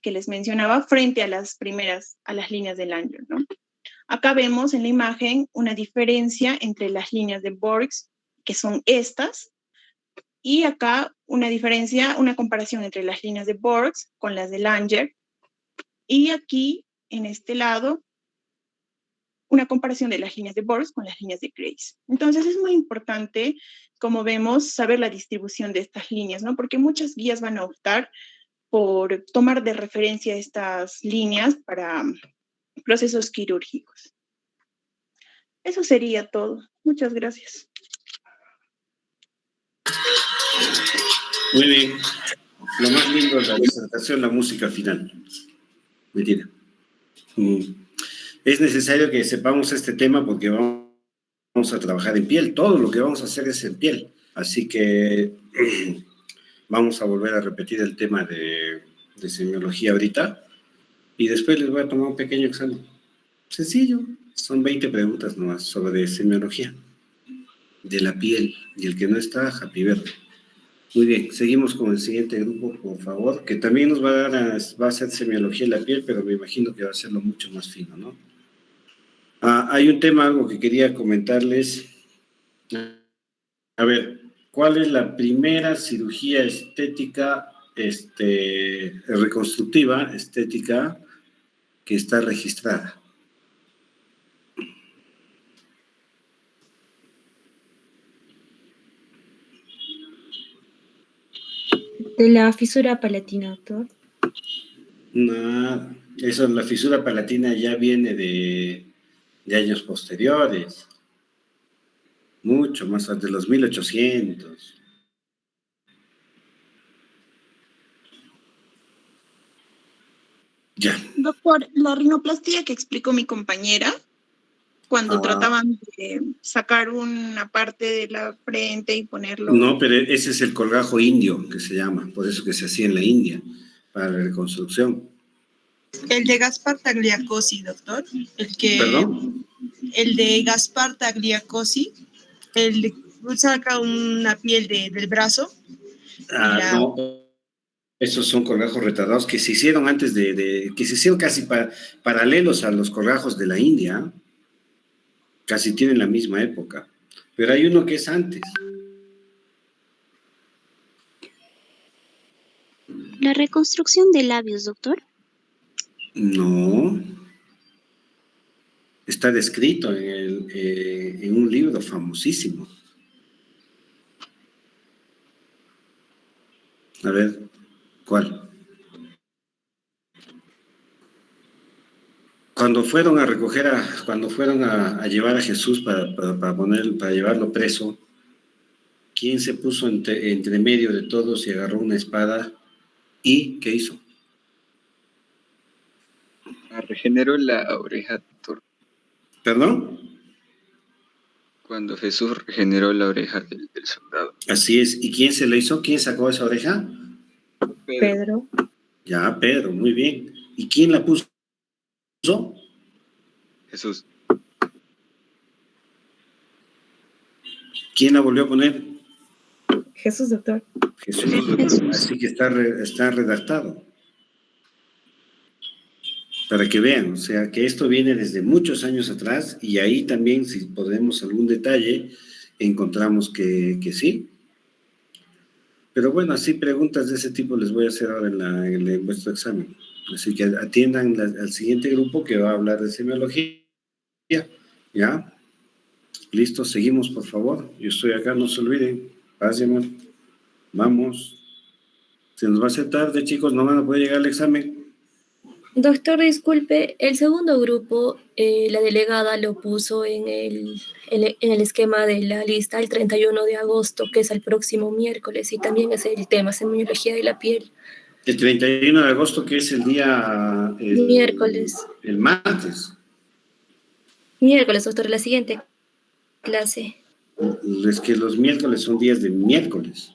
que les mencionaba, frente a las primeras, a las líneas de Langer, ¿no? Acá vemos en la imagen una diferencia entre las líneas de Borges, que son estas, y acá una diferencia, una comparación entre las líneas de Borges con las de Langer, y aquí, en este lado, una comparación de las líneas de Borges con las líneas de Grace. Entonces es muy importante, como vemos, saber la distribución de estas líneas, ¿no? Porque muchas guías van a optar por tomar de referencia estas líneas para procesos quirúrgicos. Eso sería todo. Muchas gracias. Muy bien. Lo más lindo de la disertación, la música final. Mentira. Es necesario que sepamos este tema porque vamos a trabajar en piel. Todo lo que vamos a hacer es en piel. Así que vamos a volver a repetir el tema de semiología ahorita y después les voy a tomar un pequeño examen. Sencillo. Son 20 preguntas nomás sobre semiología de la piel y el que no está, happy verde. Muy bien, seguimos con el siguiente grupo, por favor, que también nos va a hacer semiología de la piel, pero me imagino que va a hacerlo mucho más fino, ¿no? Hay un tema, algo que quería comentarles. A ver, ¿cuál es la primera cirugía estética, reconstructiva, estética, que está registrada? De la fisura palatina, doctor. No, eso, la fisura palatina ya viene de años posteriores, mucho más de los 1800. Ya. Doctor, la rinoplastia que explicó mi compañera, cuando trataban de sacar una parte de la frente y ponerlo... No, pero ese es el colgajo indio, que se llama, por eso que se hacía en la India, para la reconstrucción. El de Gaspar Tagliacozzi, doctor. ¿Perdón? El de Gaspar Tagliacozzi, saca una piel del brazo. No, esos son colgajos retardados que se hicieron antes que se hicieron casi paralelos a los colgajos de la India. Casi tienen la misma época, pero hay uno que es antes. ¿La reconstrucción de labios, doctor? No. Está descrito en un libro famosísimo. A ver, ¿cuál? Cuando fueron a recoger, cuando fueron a llevar a Jesús para llevarlo preso, ¿quién se puso entre medio de todos y agarró una espada? ¿Y qué hizo? Regeneró la oreja, doctor. ¿Perdón? Cuando Jesús regeneró la oreja del soldado. Así es. ¿Y quién se la hizo? ¿Quién sacó esa oreja? Pedro. Ya, Pedro, muy bien. ¿Y quién la puso? Jesús. ¿Quién la volvió a poner? Jesús, doctor. Jesús. Así que está redactado. Para que vean, o sea, que esto viene desde muchos años atrás y ahí también, si podemos algún detalle, encontramos que sí. Pero bueno, así preguntas de ese tipo les voy a hacer ahora en vuestro examen. Así que atiendan al siguiente grupo que va a hablar de semiología. ¿Ya? Listo, seguimos, por favor. Yo estoy acá, no se olviden. Pasen, vamos. Se nos va a hacer tarde, chicos, no van a poder llegar al examen. Doctor, disculpe, el segundo grupo, la delegada lo puso en el esquema de la lista el 31 de agosto, que es el próximo miércoles, y también es el tema semiología de la piel. El 31 de agosto, que es el día... Miércoles. El martes. Miércoles, doctor, la siguiente clase. Es que los miércoles son días de miércoles.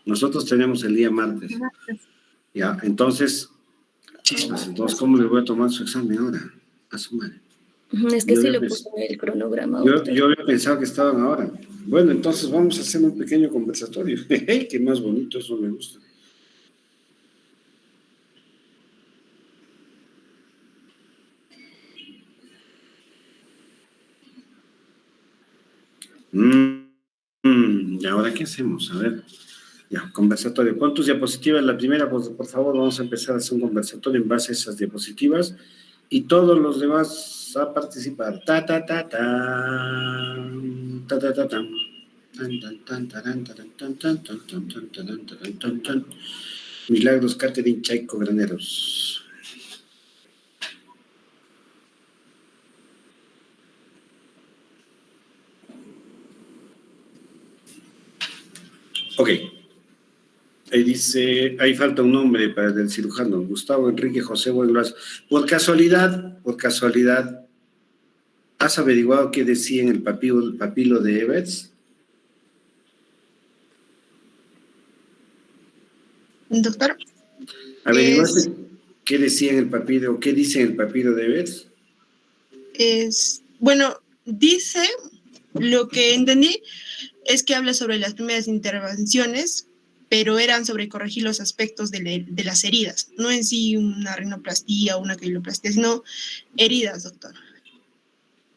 Nosotros tenemos el día martes. Ya, entonces, chispas, entonces, ¿cómo le voy a tomar su examen ahora? A su madre. Es que sí lo puso en el cronograma, doctor. Yo había pensado que estaban ahora. Bueno, entonces vamos a hacer un pequeño conversatorio. ¡Qué más bonito! Eso me gusta. ¿Y ahora qué hacemos? A ver, ya, conversatorio. ¿Cuántas diapositivas? La primera, por favor, vamos a empezar a hacer un conversatorio en base a esas diapositivas y todos los demás a participar. Ta, ta, ta, ta, ta, ta, ta, ta. Milagros Catherine Chaico Graneros. Ok. Ahí dice, ahí falta un nombre para el cirujano, Gustavo Enrique José Buenblas. Por casualidad, ¿has averiguado qué decía en el papilo de Evers? Doctor, ¿Averiguaste qué decía en el papiro, qué dice en el papiro de Evers? bueno, dice, lo que entendí es que habla sobre las primeras intervenciones, pero eran sobre corregir los aspectos de las heridas, no en sí una rinoplastía o una queiloplastía, sino heridas, doctor,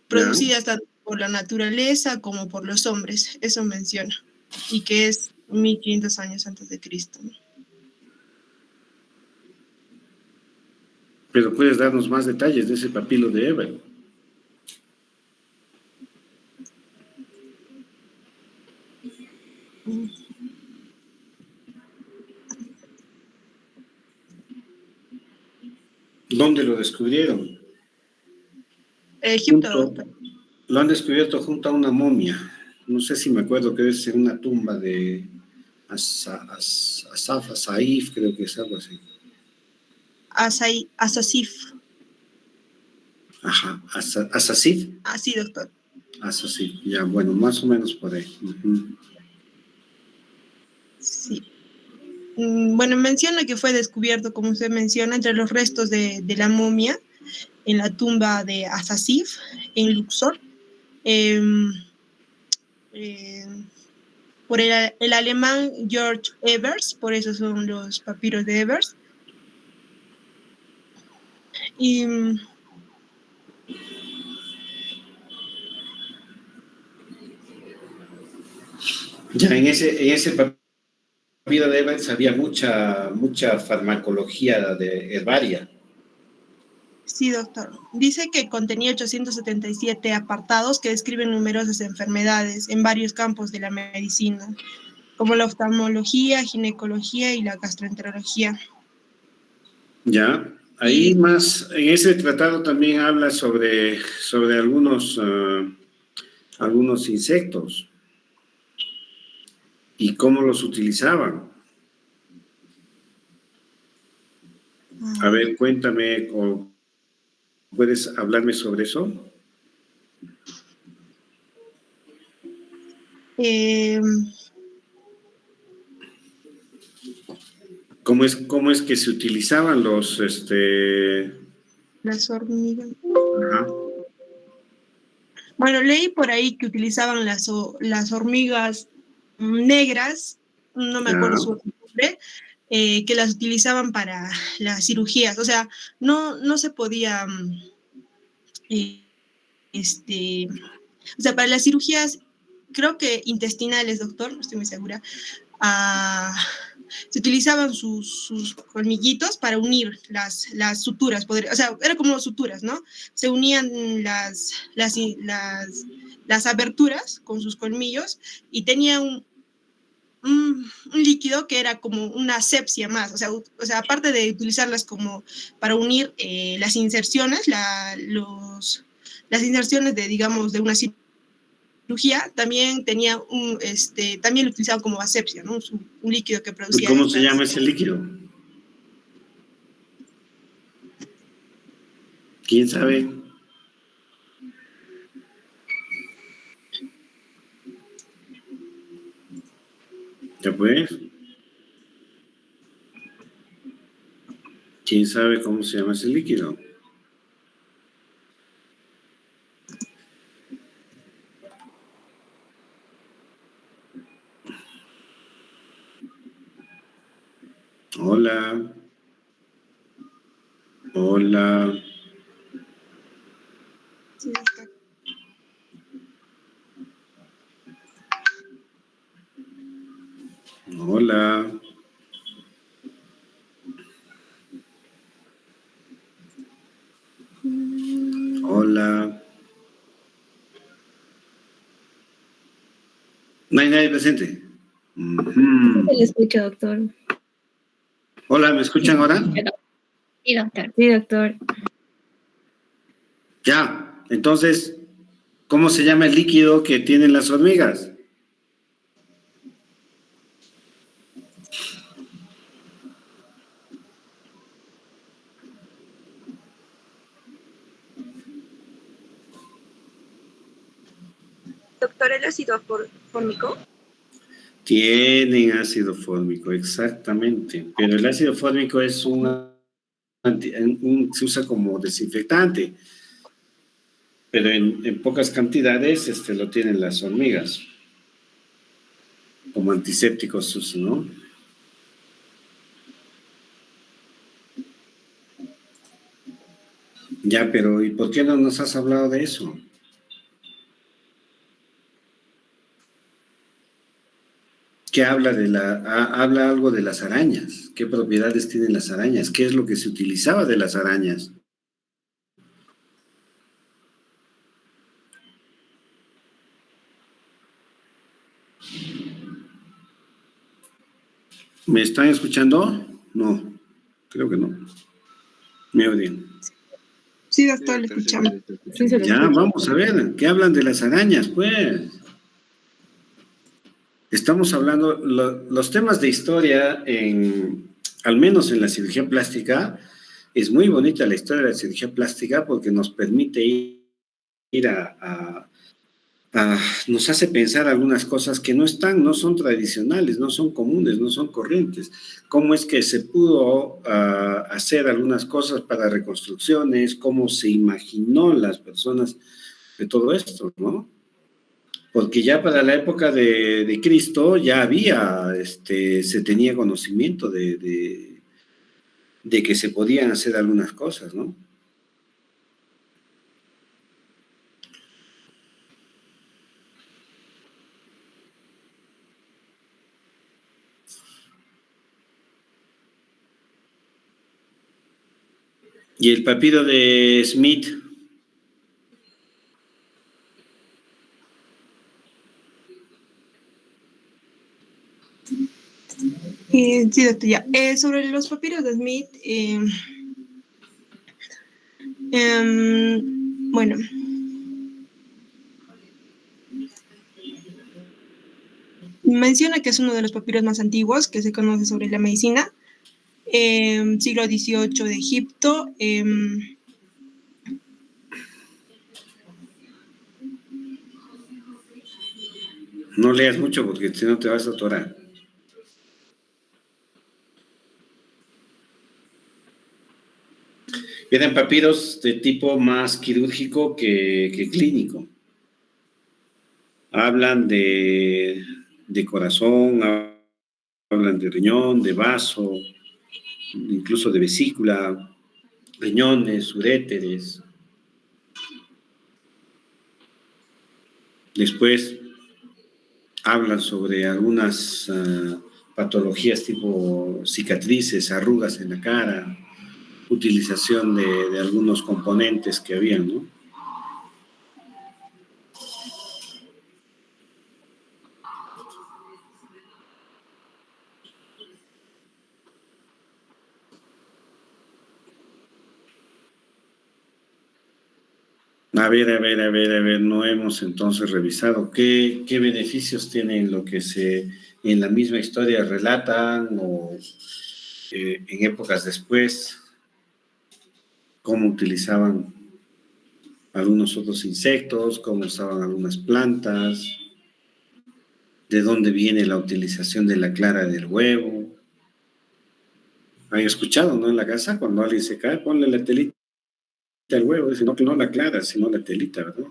producidas tanto por la naturaleza como por los hombres, eso menciona, y que es 1500 años antes de Cristo, ¿no? Pero puedes darnos más detalles de ese papilo de Evers. ¿Dónde lo descubrieron? Egipto, doctor. Lo han descubierto junto a una momia. No sé si me acuerdo que es en una tumba de Asaf, Asaif, creo que es algo así. Asasif. Ajá, Asasif. Ah, sí, doctor. Asasif, ya, bueno, más o menos por ahí. Sí. Bueno, menciona que fue descubierto, como usted menciona, entre los restos de la momia en la tumba de Asasif, en Luxor, por el alemán George Evers, por eso son los papiros de Evers. Y ya, en ese papiro de Evans había mucha farmacología de herbaria. sí, doctor. Dice que contenía 877 apartados que describen numerosas enfermedades en varios campos de la medicina, como la oftalmología, ginecología y la gastroenterología. Ya, ahí más, en ese tratado también habla sobre algunos insectos y cómo los utilizaban. A ver, cuéntame, o ¿puedes hablarme sobre eso? ¿Cómo es que se utilizaban las hormigas? Ajá. Bueno, leí por ahí que utilizaban las hormigas negras, no me acuerdo su nombre, que las utilizaban para las cirugías. O sea, no se podía, o sea, para las cirugías, creo que intestinales, doctor, no estoy muy segura, se utilizaban sus colmillitos para unir las suturas, o sea, era como suturas, ¿no? Se unían las aberturas con sus colmillos y tenía un líquido que era como una asepsia más, o sea, aparte de utilizarlas como para unir las inserciones, las inserciones de, digamos, de una cirugía, también tenía también lo utilizaban como asepsia, ¿no? Un líquido que ¿Y producía cómo se estas. llama ese líquido? ¿Quién sabe? ¿Ya pues? ¿Quién sabe cómo se llama ese líquido? Hola. Hola. Sí, está. Hola. Hola. No hay nadie presente. Sí se le escucha, doctor. Hola, ¿me escuchan ahora? Sí, doctor. Sí, doctor. Ya. Entonces, ¿cómo se llama el líquido que tienen las hormigas? Doctor, ¿el ácido fórmico? Tienen ácido fórmico, exactamente. Pero el ácido fórmico es se usa como desinfectante, pero en pocas cantidades lo tienen las hormigas. Como antisépticos se usa, ¿no? Ya, pero ¿y por qué no nos has hablado de eso? ¿Qué habla habla algo de las arañas? ¿Qué propiedades tienen las arañas? ¿Qué es lo que se utilizaba de las arañas? ¿Me están escuchando? No, creo que no. ¿Me oyen? Sí, Sí, doctor, le doctor, sí, escuchamos. sí, sí, sí. Sí se le Ya, escucha. vamos a ver, ¿qué hablan de las arañas, pues? Estamos hablando, los temas de historia, al menos en la cirugía plástica, es muy bonita la historia de la cirugía plástica porque nos permite ir nos hace pensar algunas cosas que no son tradicionales, no son comunes, no son corrientes. ¿Cómo es que se pudo hacer algunas cosas para reconstrucciones? ¿Cómo se imaginó las personas de todo esto, no? Porque ya para la época de Cristo ya se tenía conocimiento de que se podían hacer algunas cosas, ¿no? Y el papiro de Smith, Sí, doctor, ya. Sobre los papiros de Smith, bueno, menciona que es uno de los papiros más antiguos que se conoce sobre la medicina, siglo XVIII de Egipto. no leas mucho porque si no te vas a atorar. Eran papiros de tipo más quirúrgico que clínico. Hablan de corazón, hablan de riñón, de vaso, incluso de vesícula, riñones, uréteres. Después hablan sobre algunas patologías tipo cicatrices, arrugas en la cara, utilización de algunos componentes que habían, ¿no? A ver, no hemos entonces revisado qué beneficios tienen lo que se en la misma historia relatan o en épocas después, cómo utilizaban algunos otros insectos, cómo usaban algunas plantas, de dónde viene la utilización de la clara del huevo. ¿Han escuchado, no? En la casa, cuando alguien se cae, ponle la telita al huevo, dice, no, que no la clara, sino la telita, ¿verdad?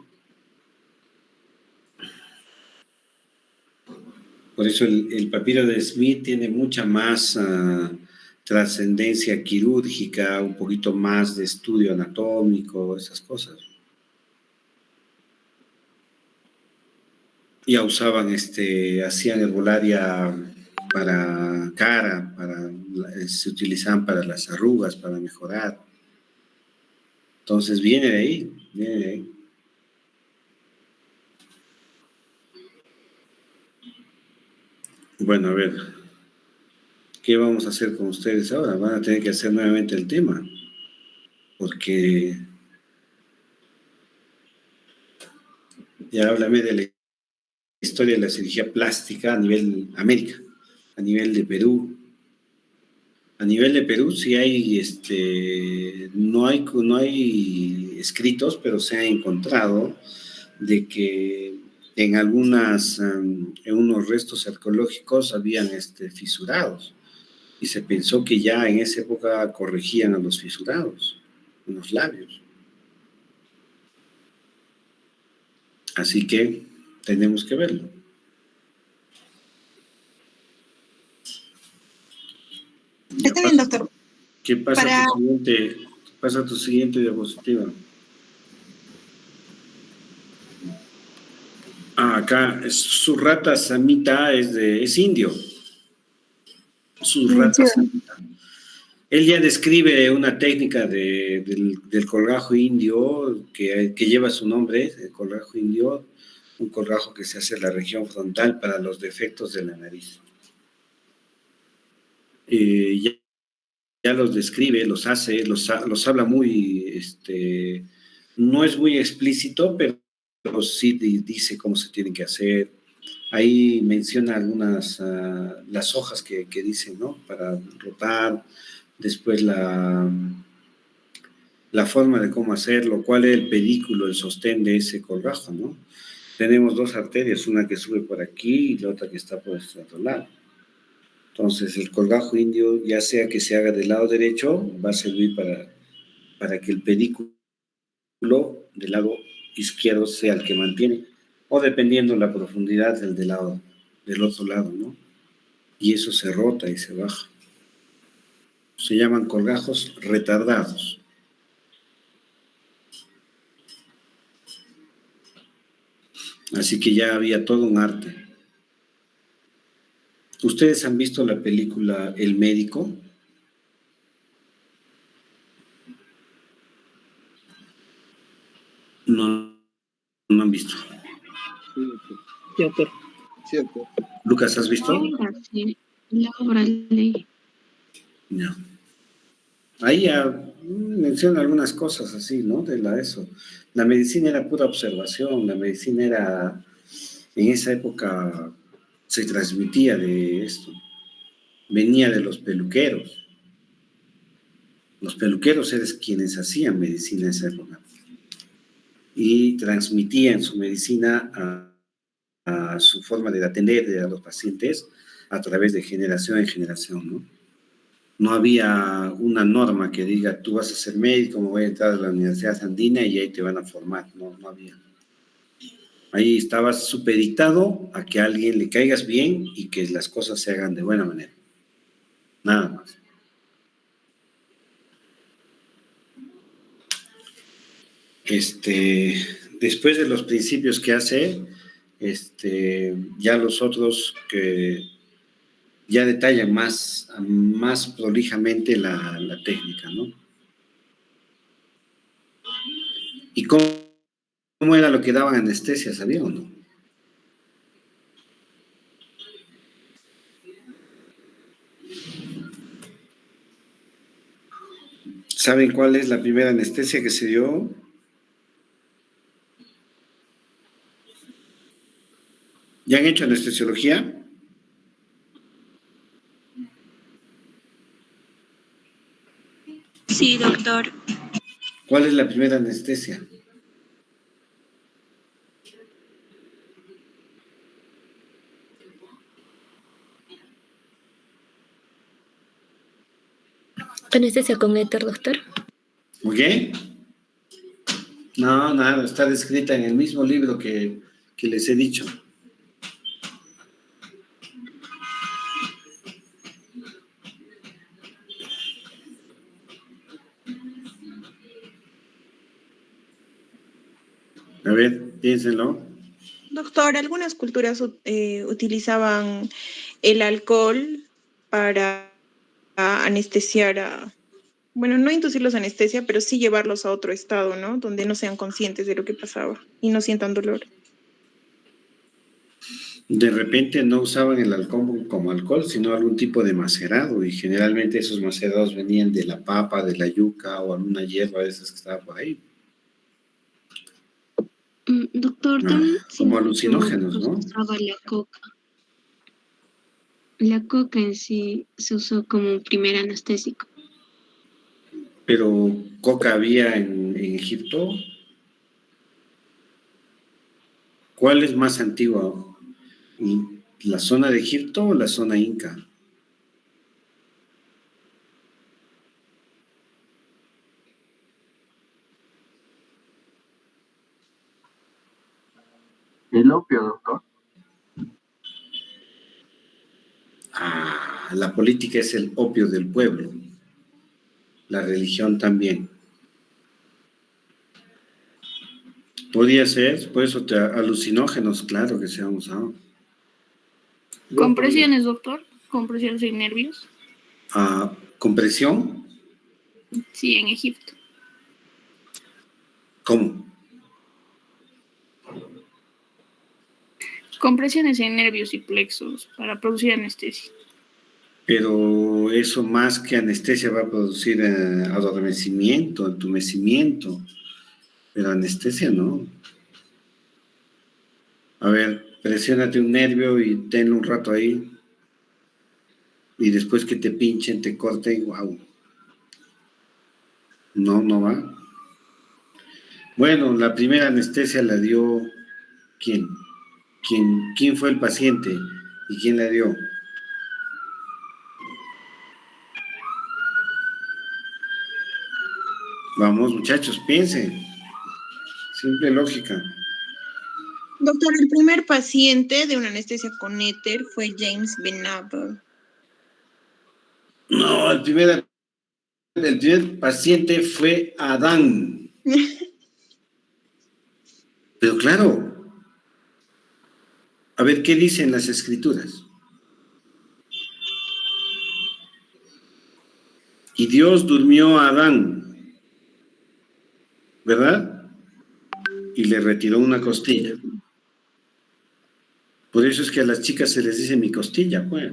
Por eso el papiro de Smith tiene mucha más trascendencia quirúrgica, un poquito más de estudio anatómico, esas cosas. Ya usaban, hacían herbolaria para cara, se utilizaban para las arrugas, para mejorar. Entonces viene de ahí, viene de ahí. Bueno, a ver, ¿qué vamos a hacer con ustedes ahora? Van a tener que hacer nuevamente el tema, porque ya háblame de la historia de la cirugía plástica a nivel América, a nivel de Perú. A nivel de Perú sí hay, no hay escritos, pero se ha encontrado de que en en unos restos arqueológicos habían fisurados. Y se pensó que ya en esa época corregían a los fisurados en los labios. Así que tenemos que verlo. Está bien, doctor. ¿Qué pasa tu siguiente diapositiva? Acá, Surrata Samhita es indio. Surrata Samhita. Él ya describe una técnica del colgajo indio que lleva su nombre, el colgajo indio, un colgajo que se hace en la región frontal para los defectos de la nariz. Ya los describe, los hace, los habla muy, no es muy explícito, pero sí dice cómo se tienen que hacer. Ahí menciona algunas, las hojas que dicen, ¿no? Para rotar, después la forma de cómo hacerlo, cuál es el pedículo, el sostén de ese colgajo, ¿no? Tenemos dos arterias, una que sube por aquí y la otra que está por este otro lado. Entonces, el colgajo indio, ya sea que se haga del lado derecho, va a servir para que el pedículo del lado izquierdo sea el que mantiene, o dependiendo la profundidad del otro lado, ¿no? Y eso se rota y se baja. Se llaman colgajos retardados. Así que ya había todo un arte. ¿Ustedes han visto la película El Médico? No han visto. Cierto. Lucas, ¿has visto? Sí, la obra ley. No. Ahí ya menciona algunas cosas así, ¿no? Eso. La medicina era pura observación, la medicina era, en esa época se transmitía de esto, venía de los peluqueros. Los peluqueros eran quienes hacían medicina en esa época y transmitían su medicina a su forma de atender a los pacientes a través de generación en generación, ¿no? No había una norma que diga, tú vas a ser médico, me voy a entrar a la Universidad Andina y ahí te van a formar. No había. Ahí estabas supeditado a que a alguien le caigas bien y que las cosas se hagan de buena manera. Nada más. Después de los principios que hace, ya los otros que ya detallan más prolijamente la técnica, ¿no? ¿Y cómo era lo que daban anestesia, sabía o no? ¿Saben cuál es la primera anestesia que se dio? ¿Ya han hecho anestesiología? Sí, doctor. ¿Cuál es la primera anestesia? Anestesia con éter, doctor. ¿Oye? No, nada, está descrita en el mismo libro que les he dicho. A ver, piénsenlo. Doctor, algunas culturas utilizaban el alcohol para anestesiar bueno, no inducirlos a anestesia, pero sí llevarlos a otro estado, ¿no? Donde no sean conscientes de lo que pasaba y no sientan dolor. De repente no usaban el alcohol como alcohol, sino algún tipo de macerado, y generalmente esos macerados venían de la papa, de la yuca o alguna hierba de esas que estaba por ahí. Doctor, también Como siento mucho alucinógenos, se ¿no? usaba la coca. La coca en sí se usó como un primer anestésico. Pero coca había en Egipto. ¿Cuál es más antigua? ¿La zona de Egipto o la zona inca? El opio, doctor. La política es el opio del pueblo. La religión también. Podría ser, por eso alucinógenos, claro que se han usado. ¿Compresiones, doctor? ¿Compresiones en nervios? ¿Compresión? Sí, en Egipto. ¿Cómo? Compresiones en nervios y plexos para producir anestesia. Pero eso más que anestesia va a producir adormecimiento, entumecimiento. Pero anestesia no. A ver, presiónate un nervio y tenlo un rato ahí. Y después que te pinchen, te corten, wow. No va. Bueno, la primera anestesia la dio ¿quién? ¿Quién fue el paciente? ¿Y quién la dio? Vamos, muchachos, piensen. Simple lógica. Doctor, el primer paciente de una anestesia con éter fue James Venable. No, el primer paciente fue Adán. Pero claro, a ver, ¿qué dicen las escrituras? Y Dios durmió a Adán, ¿verdad? Y le retiró una costilla. Por eso es que a las chicas se les dice mi costilla, pues.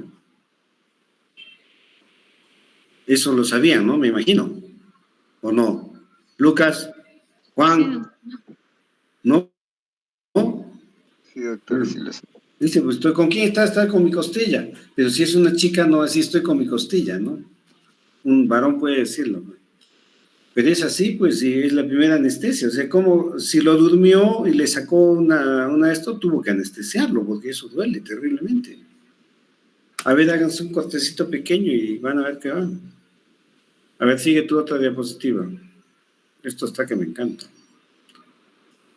Eso lo sabían, ¿no? Me imagino. ¿O no? Lucas, Juan, ¿no? Sí, doctor, sí lo sé. Dice, pues, ¿con quién está? Está con mi costilla. Pero si es una chica, no, así estoy con mi costilla, ¿no? Un varón puede decirlo. Pero es así, pues, si es la primera anestesia. O sea, como si lo durmió y le sacó una de esto, tuvo que anestesiarlo, porque eso duele terriblemente. A ver, háganse un cortecito pequeño y van a ver qué van. A ver, sigue tu otra diapositiva. Esto está que me encanta.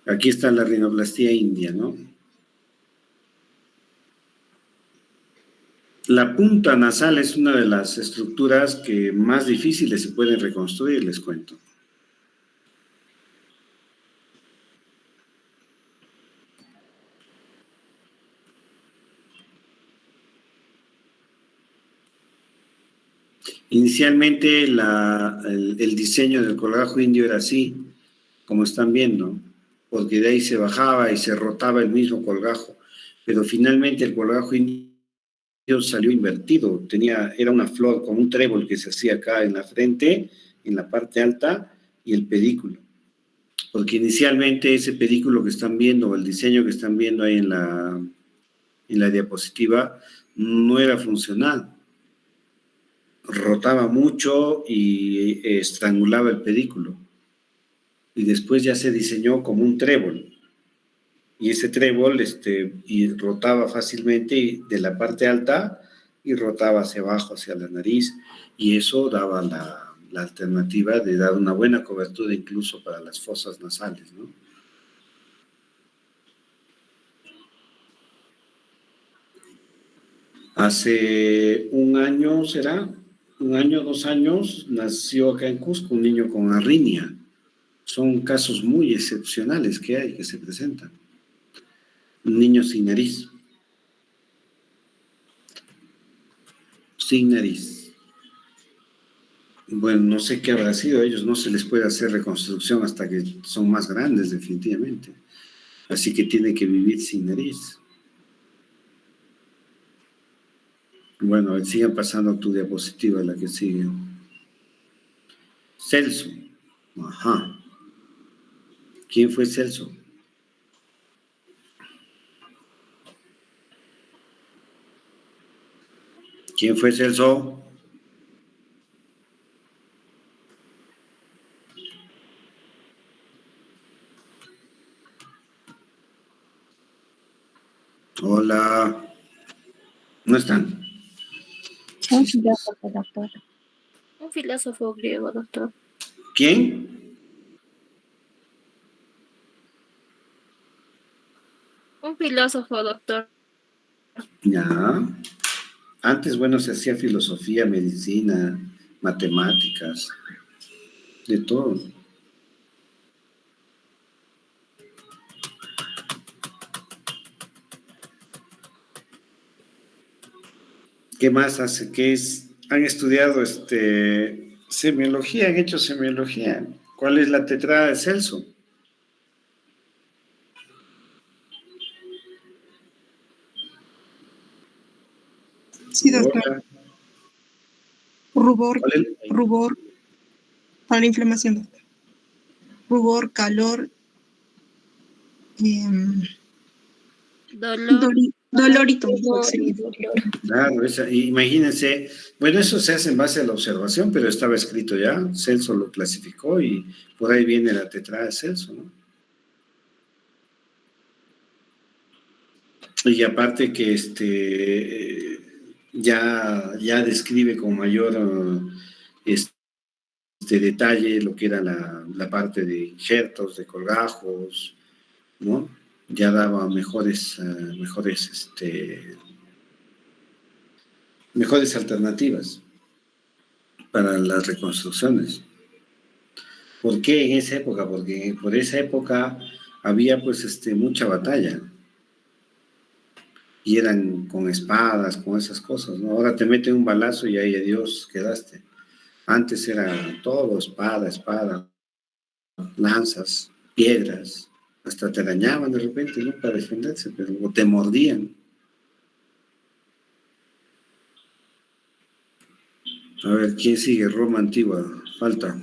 Aquí está la rinoplastía india, ¿no? La punta nasal es una de las estructuras que más difíciles se pueden reconstruir, les cuento. Inicialmente el diseño del colgajo indio era así, como están viendo, porque de ahí se bajaba y se rotaba el mismo colgajo, pero finalmente el colgajo indio salió invertido, era una flor con un trébol que se hacía acá en la frente, en la parte alta, y el pedículo, porque inicialmente ese pedículo que están viendo, o el diseño que están viendo ahí en la diapositiva, no era funcional. Rotaba mucho y estrangulaba el pedículo. Y después ya se diseñó como un trébol. Y ese trébol y rotaba fácilmente de la parte alta y rotaba hacia abajo, hacia la nariz. Y eso daba la alternativa de dar una buena cobertura incluso para las fosas nasales, ¿no? Hace un año, ¿será? 2 años, nació acá en Cusco un niño con arritmia. Son casos muy excepcionales que se presentan. Un niño sin nariz. Sin nariz. Bueno, no sé qué habrá sido. A ellos no se les puede hacer reconstrucción hasta que son más grandes, definitivamente. Así que tiene que vivir sin nariz. Bueno, sigan pasando tu diapositiva, la que sigue. Celso. Ajá. ¿Quién fue Celso? ¿Quién fue Celso? Hola. ¿No están? Un filósofo, doctor. Un filósofo griego, doctor. ¿Quién? Un filósofo, doctor. Ya. Antes, bueno, se hacía filosofía, medicina, matemáticas, de todo. ¿Qué más hace? Han estudiado semiología, han hecho semiología. ¿Cuál es la tetrada de Celso? Sí, doctor. Hola. Rubor, ¿Cuál es? rubor, para la inflamación, doctor. Rubor, calor, dolor y tontor. Claro, imagínense, bueno, eso se hace en base a la observación, pero estaba escrito ya, Celso lo clasificó y por ahí viene la tetrada de Celso, ¿no? Y aparte que ya describe con mayor detalle lo que era la parte de injertos, de colgajos, ¿no? Ya daba mejores alternativas para las reconstrucciones. ¿Por qué en esa época? Porque por esa época había pues mucha batalla y eran con espadas, con esas cosas, ¿no? Ahora te meten un balazo y ahí adiós quedaste. Antes era todo espada, lanzas, piedras, hasta te dañaban de repente, ¿no? Para defenderse, pero o te mordían. A ver, ¿quién sigue? Roma antigua, falta.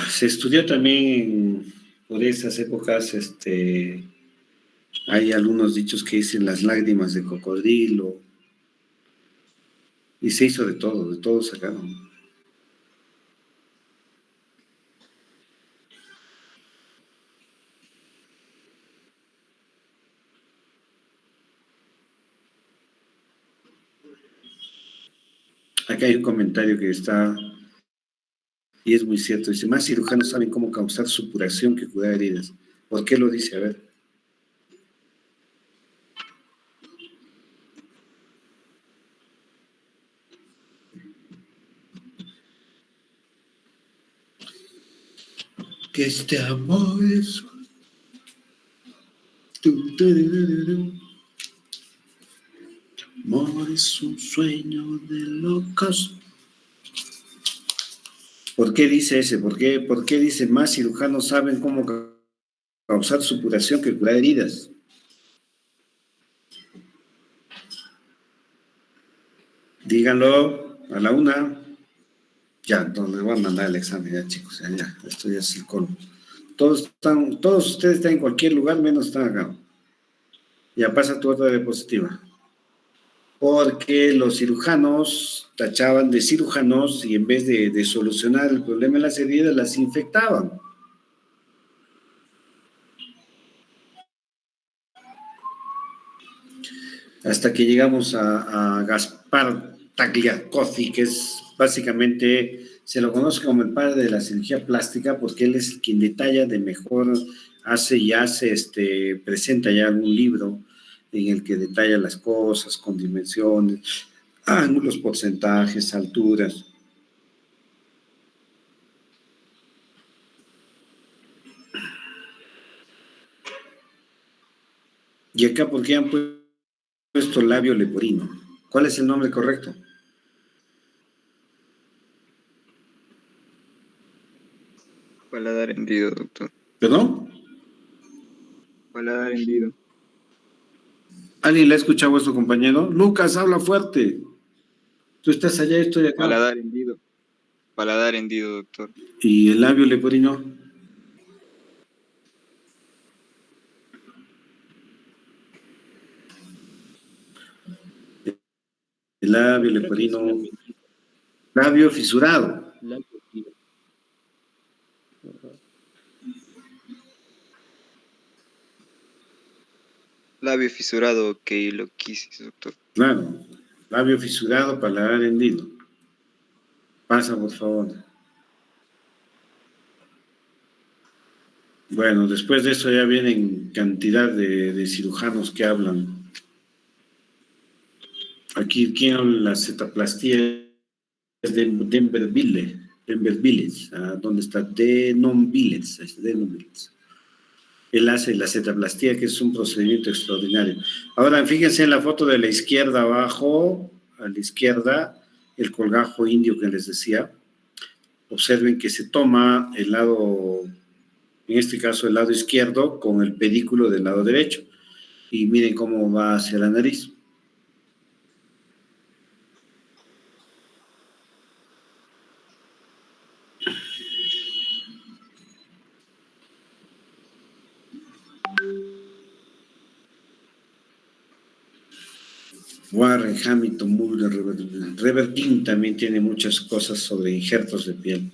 Se estudió también por esas épocas, hay algunos dichos que dicen las lágrimas de cocodrilo, Y se hizo de todo sacaron. Acá hay un comentario que está, y es muy cierto, dice, más cirujanos saben cómo causar supuración que curar heridas. ¿Por qué lo dice? A ver. Que este amor es... Amor es un sueño de locos. ¿Por qué dice ese? ¿Por qué dice más cirujanos saben cómo causar supuración que curar heridas? Díganlo a la una. Ya, entonces les voy a mandar el examen, ya chicos, ya, esto ya es el colmo. Todos ustedes están en cualquier lugar, menos están acá. Ya pasa tu otra diapositiva. Porque los cirujanos tachaban de cirujanos y en vez de solucionar el problema de las heridas, las infectaban. Hasta que llegamos a Gaspar Tagliacozzi, que es básicamente, se lo conoce como el padre de la cirugía plástica, porque él es quien detalla de mejor, presenta ya algún libro en el que detalla las cosas con dimensiones, ángulos, porcentajes, alturas. Y acá, ¿por qué han puesto labio leporino? ¿Cuál es el nombre correcto? Paladar hendido, doctor. ¿Perdón? Paladar hendido. ¿Alguien le ha escuchado a vuestro compañero? Lucas, habla fuerte. Tú estás allá, estoy acá. Paladar hendido. Paladar hendido, doctor. ¿Y el labio leporino? El labio leporino. Labio fisurado. Labio fisurado, queiloquisis, doctor. Claro. Labio fisurado, paladar hendido. Pasa, por favor. Bueno, después de eso ya vienen cantidad de cirujanos que hablan. Aquí, ¿quién habla de la cetoplastía? Es de Denver Village, ¿dónde está? Denon Village. Él hace la cetoplastía, que es un procedimiento extraordinario. Ahora, fíjense en la foto de la izquierda abajo, a la izquierda, el colgajo indio que les decía. Observen que se toma el lado, en este caso el lado izquierdo, con el pedículo del lado derecho. Y miren cómo va hacia la nariz. Warren, Hamilton, Mulder, Revertin también tiene muchas cosas sobre injertos de piel.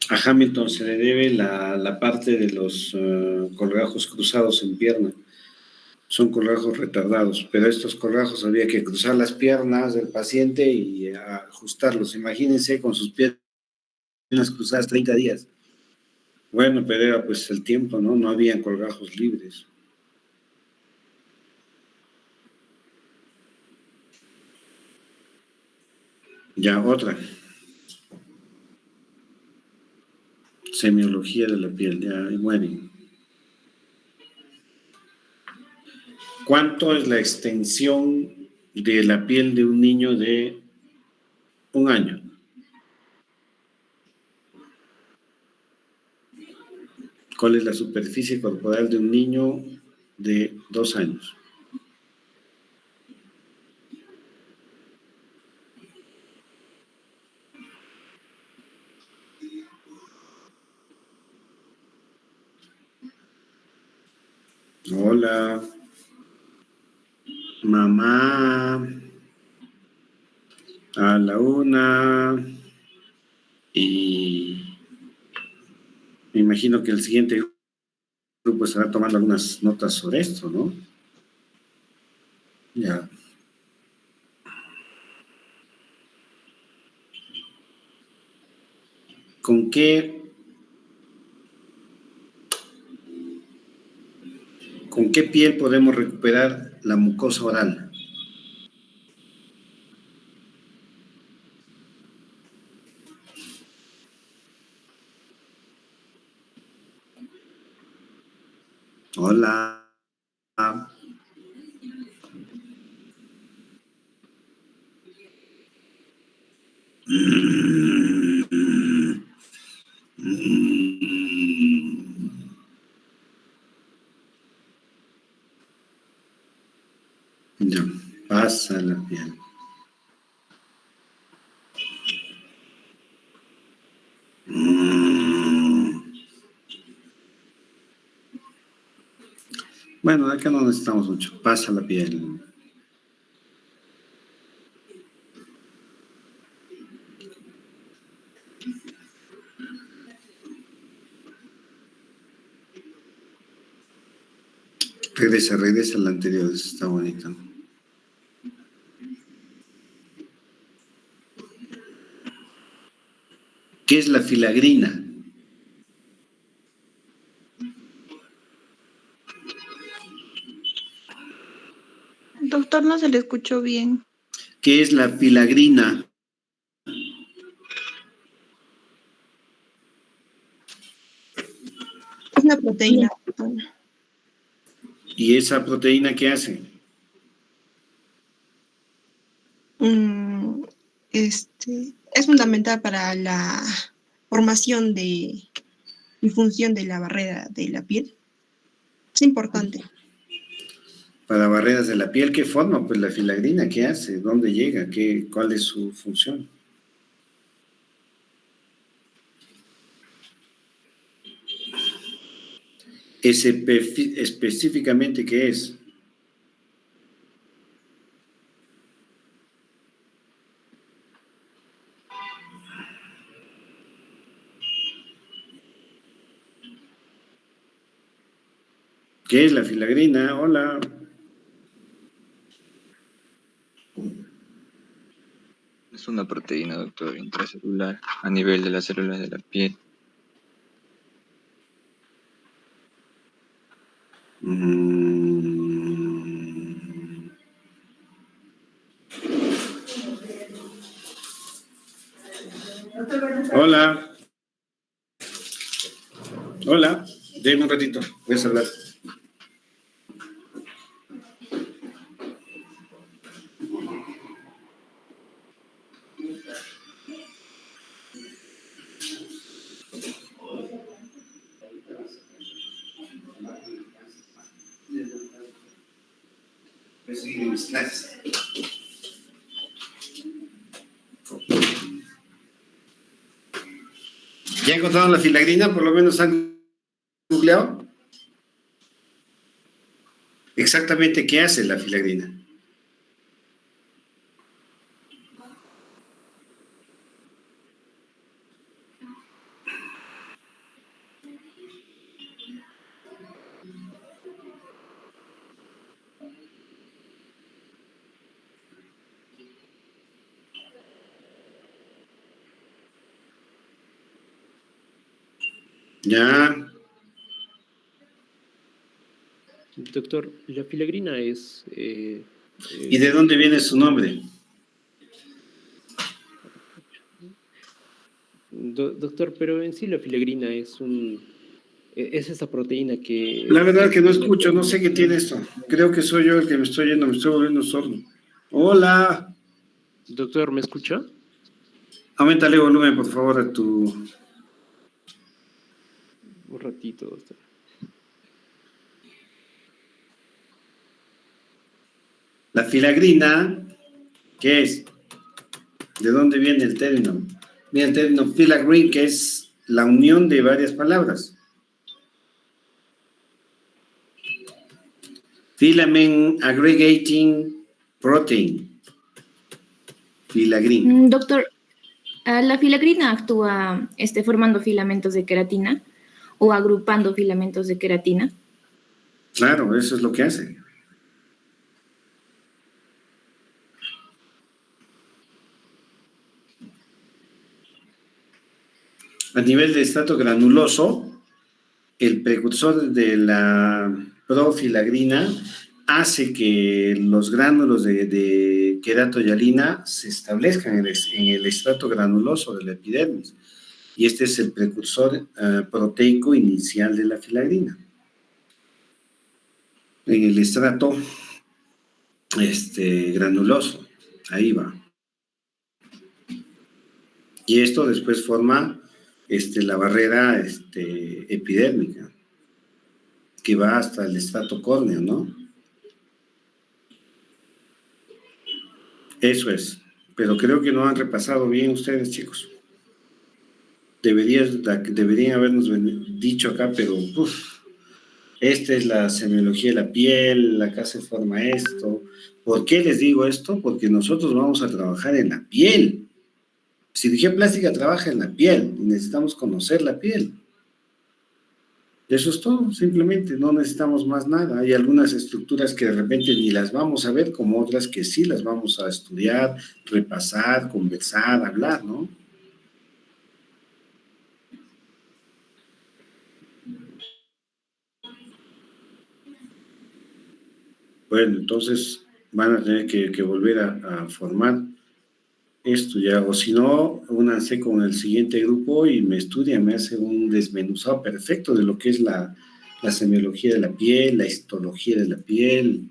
A Hamilton se le debe la parte de los colgajos cruzados en pierna. Son colgajos retardados, pero estos colgajos había que cruzar las piernas del paciente y ajustarlos. Imagínense con sus piernas cruzadas 30 días. Bueno, pero era pues el tiempo, ¿no? No habían colgajos libres. Ya, otra. Semiología de la piel, ya, y mueren. ¿Cuánto es la extensión de la piel de un niño de 1 año? ¿Cuál es la superficie corporal de un niño de 2 años? Hola. mamá, a la una, y me imagino que el siguiente grupo estará tomando algunas notas sobre esto, ¿no? Ya. ¿Con qué piel podemos recuperar la mucosa oral? Hola. Ya, pasa la piel. Bueno, de acá no necesitamos mucho. Pasa la piel. Regresa al anterior, eso está bonito. ¿Qué es la filagrina? Doctor, no se le escuchó bien. ¿Qué es la filagrina? Es una proteína. ¿Y esa proteína qué hace? Es fundamental para la formación y función de la barrera de la piel. Es importante. Para barreras de la piel, ¿qué forma? Pues la filagrina, ¿qué hace? ¿Dónde llega? ¿Cuál es su función? Específicamente, ¿qué es? ¿Qué es la filagrina? Hola. Es una proteína, doctor, intracelular a nivel de las células de la piel. Hola. Hola. Deme un ratito. Voy a hablar. Gracias. ¿Ya encontraron la filagrina? ¿Por lo menos han googleado? Exactamente, ¿qué hace la filagrina? Ya. Doctor, la filagrina es... ¿Y de dónde viene su nombre? Doctor, pero en sí la filagrina es esa proteína que... La verdad que no escucho, no sé qué tiene esto. Creo que soy yo el que me estoy yendo, me estoy volviendo sordo. Hola. Doctor, ¿me escucha? Auméntale volumen, por favor, a tu... Un ratito, doctor. La filagrina, ¿qué es? ¿De dónde viene el término? Viene el término filagrin, que es la unión de varias palabras. Filament aggregating protein. Filagrina. Doctor, ¿la filagrina actúa formando filamentos de queratina o agrupando filamentos de queratina? Claro, eso es lo que hace. A nivel de estrato granuloso, el precursor de la profilagrina hace que los gránulos de queratoyalina se establezcan en el estrato granuloso de la epidermis. Y este es el precursor proteico inicial de la filagrina. En el estrato granuloso, ahí va. Y esto después forma la barrera epidérmica, que va hasta el estrato córneo, ¿no? Eso es. Pero creo que no han repasado bien ustedes, chicos. Deberían habernos dicho acá, pero esta es la semiología de la piel, acá se forma esto. ¿Por qué les digo esto? Porque nosotros vamos a trabajar en la piel. Cirugía plástica trabaja en la piel y necesitamos conocer la piel. Eso es todo, simplemente, no necesitamos más nada. Hay algunas estructuras que de repente ni las vamos a ver, como otras que sí las vamos a estudiar, repasar, conversar, hablar, ¿no? Bueno, entonces van a tener que volver a formar esto ya, o si no, únanse con el siguiente grupo y me estudian, me hace un desmenuzado perfecto de lo que es la semiología de la piel, la histología de la piel.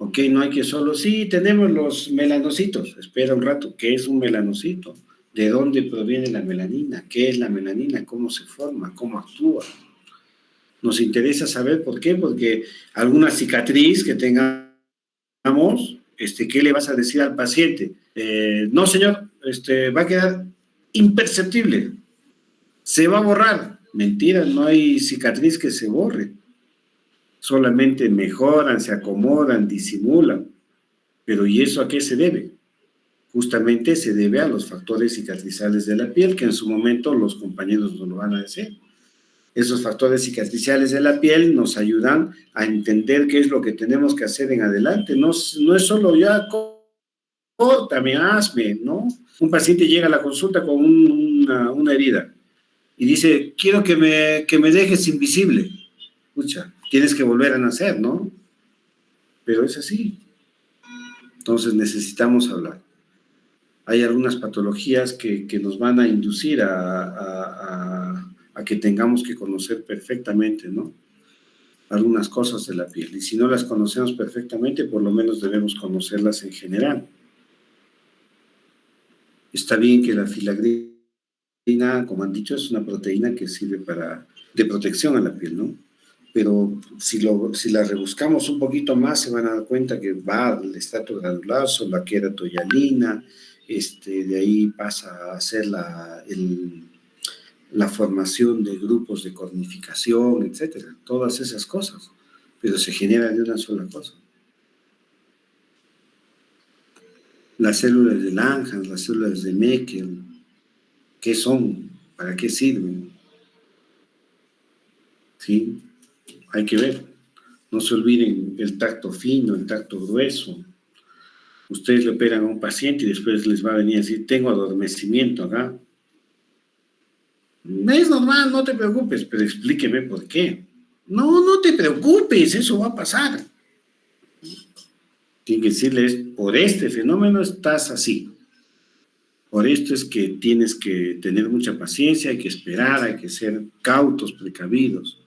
Ok, no hay que solo, sí, tenemos los melanocitos, espera un rato, ¿qué es un melanocito? ¿De dónde proviene la melanina? ¿Qué es la melanina? ¿Cómo se forma? ¿Cómo actúa? Nos interesa saber por qué, porque alguna cicatriz que tengamos, ¿qué le vas a decir al paciente? No, señor, va a quedar imperceptible, se va a borrar. Mentira, no hay cicatriz que se borre, solamente mejoran, se acomodan, disimulan. Pero ¿y eso a qué se debe? Justamente se debe a los factores cicatrizales de la piel, que en su momento los compañeros nos lo van a decir. Esos factores cicatriciales de la piel nos ayudan a entender qué es lo que tenemos que hacer en adelante. No es solo ya córtame, hazme, ¿no? Un paciente llega a la consulta con una herida y dice, quiero que me dejes invisible. Escucha, tienes que volver a nacer, ¿no? Pero es así. Entonces necesitamos hablar. Hay algunas patologías que nos van a inducir a que tengamos que conocer perfectamente, ¿no? Algunas cosas de la piel. Y si no las conocemos perfectamente, por lo menos debemos conocerlas en general. Está bien que la filagrina, como han dicho, es una proteína que sirve de protección a la piel, ¿no? Pero si la rebuscamos un poquito más, se van a dar cuenta que va al estrato granular, son la queratoyalina, de ahí pasa a ser la formación de grupos de cornificación, etcétera, todas esas cosas, pero se genera de una sola cosa. Las células de Langhans, las células de Meckel, ¿qué son? ¿Para qué sirven? ¿Sí? Hay que ver. No se olviden el tacto fino, el tacto grueso. Ustedes le operan a un paciente y después les va a venir a decir, tengo adormecimiento acá. Es normal, no te preocupes, pero explíqueme por qué. No te preocupes, eso va a pasar. Tienen que decirles, por este fenómeno estás así. Por esto es que tienes que tener mucha paciencia, hay que esperar, hay que ser cautos, precavidos.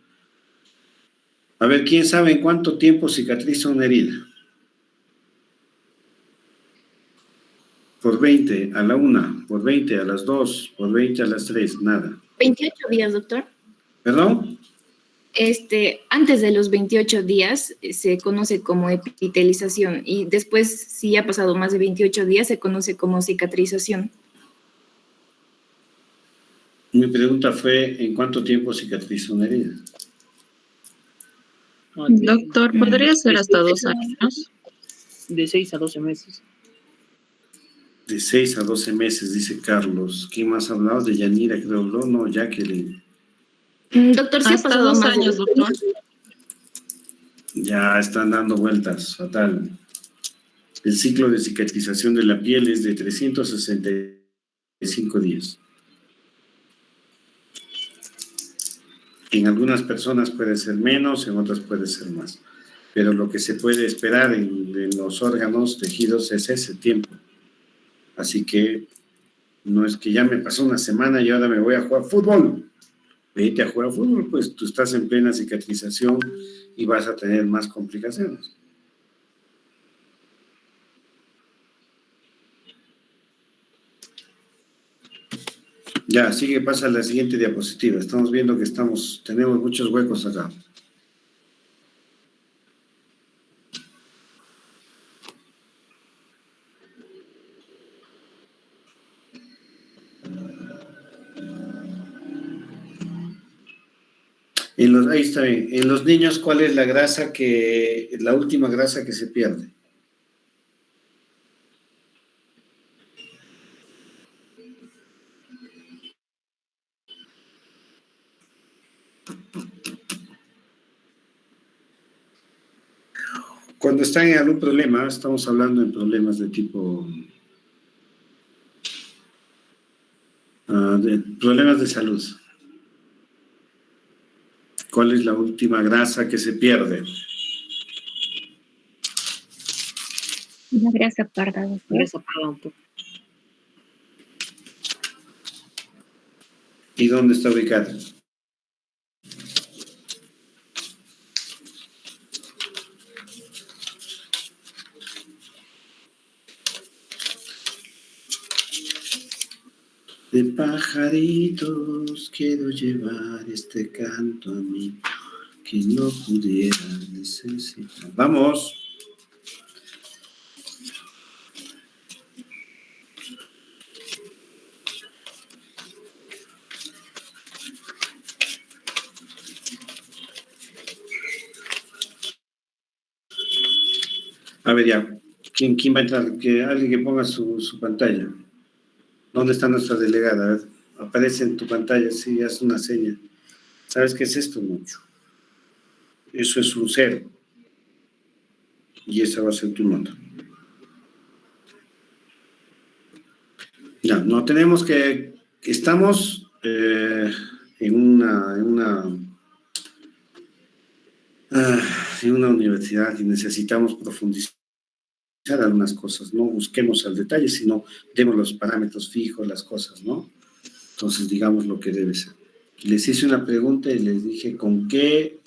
A ver, ¿quién sabe en cuánto tiempo cicatriza una herida? Por 20 a la 1, por 20 a las 2, por 20 a las 3, nada. 28 días, doctor. ¿Perdón? Antes de los 28 días se conoce como epitelización y después, si ha pasado más de 28 días, se conoce como cicatrización. Mi pregunta fue, ¿en cuánto tiempo cicatriza una herida? Doctor, ¿podría ser hasta 2 años? De 6 a 12 meses. De 6 a 12 meses, dice Carlos. ¿Quién más ha hablado? De Yanira, creo, no, Jacqueline. Doctor, sí ha Hasta pasado 2 más de años, doctor. Ya están dando vueltas, fatal. El ciclo de cicatrización de la piel es de 365 días. En algunas personas puede ser menos, en otras puede ser más. Pero lo que se puede esperar en los órganos, tejidos, es ese tiempo. Así que no es que ya me pasó una semana y ahora me voy a jugar fútbol. Vete a jugar fútbol, pues tú estás en plena cicatrización y vas a tener más complicaciones. Ya, sigue, pasa a la siguiente diapositiva. Estamos viendo que tenemos muchos huecos acá. Ahí está bien. En los niños, ¿cuál es la última grasa que se pierde? Cuando están en algún problema, estamos hablando de problemas de tipo, de problemas de salud. ¿Cuál es la última grasa que se pierde? La grasa parda, doctor. Grasa parda, doctor. ¿Y dónde está ubicada? De pajaritos quiero llevar este canto a mí, que no pudiera necesitar. ¡Vamos! A ver ya, ¿quién va a entrar? Que alguien que ponga su pantalla. ¿Dónde está nuestra delegada? A ver, aparece en tu pantalla, sí, haz una seña. ¿Sabes qué es esto, mucho? Eso es un 0. Y esa va a ser tu nota. Ya, no tenemos que... Estamos en una universidad y necesitamos profundizar algunas cosas. No busquemos al detalle, sino demos los parámetros fijos, las cosas, ¿no? Entonces, digamos lo que debe ser. Les hice una pregunta y les dije con qué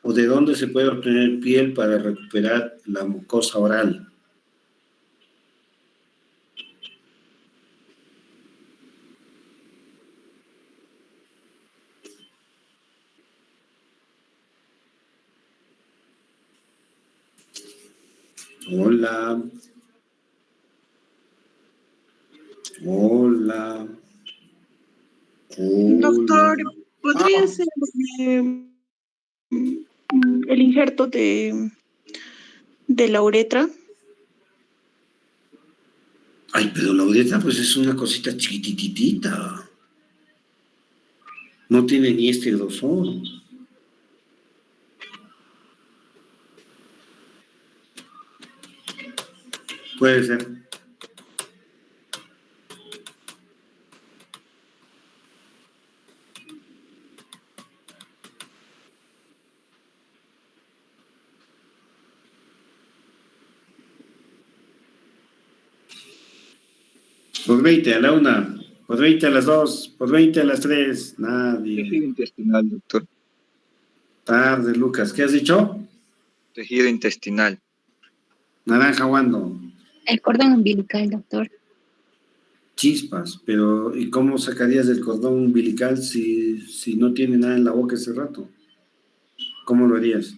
o de dónde se puede obtener piel para recuperar la mucosa oral. Hola. Hola. Doctor, ¿podría ser el injerto de la uretra? Ay, pero la uretra pues es una cosita chiquititita. No tiene ni este grosor. Puede ser. Por 20 a la 1, por 20 a las 2, por 20 a las 3. Nadie. Tejido intestinal, doctor. Tarde, Lucas. ¿Qué has dicho? Tejido intestinal. Naranja, ¿cuándo? El cordón umbilical, doctor. Chispas, pero ¿y cómo sacarías del cordón umbilical si no tiene nada en la boca ese rato? ¿Cómo lo harías?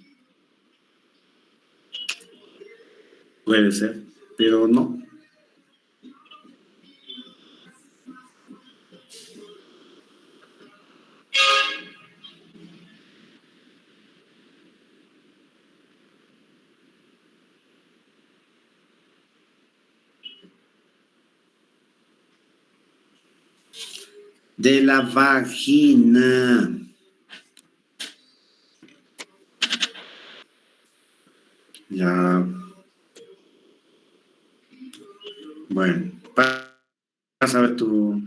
Puede ser, pero no. De la vagina. Ya. Bueno, vas a ver tu...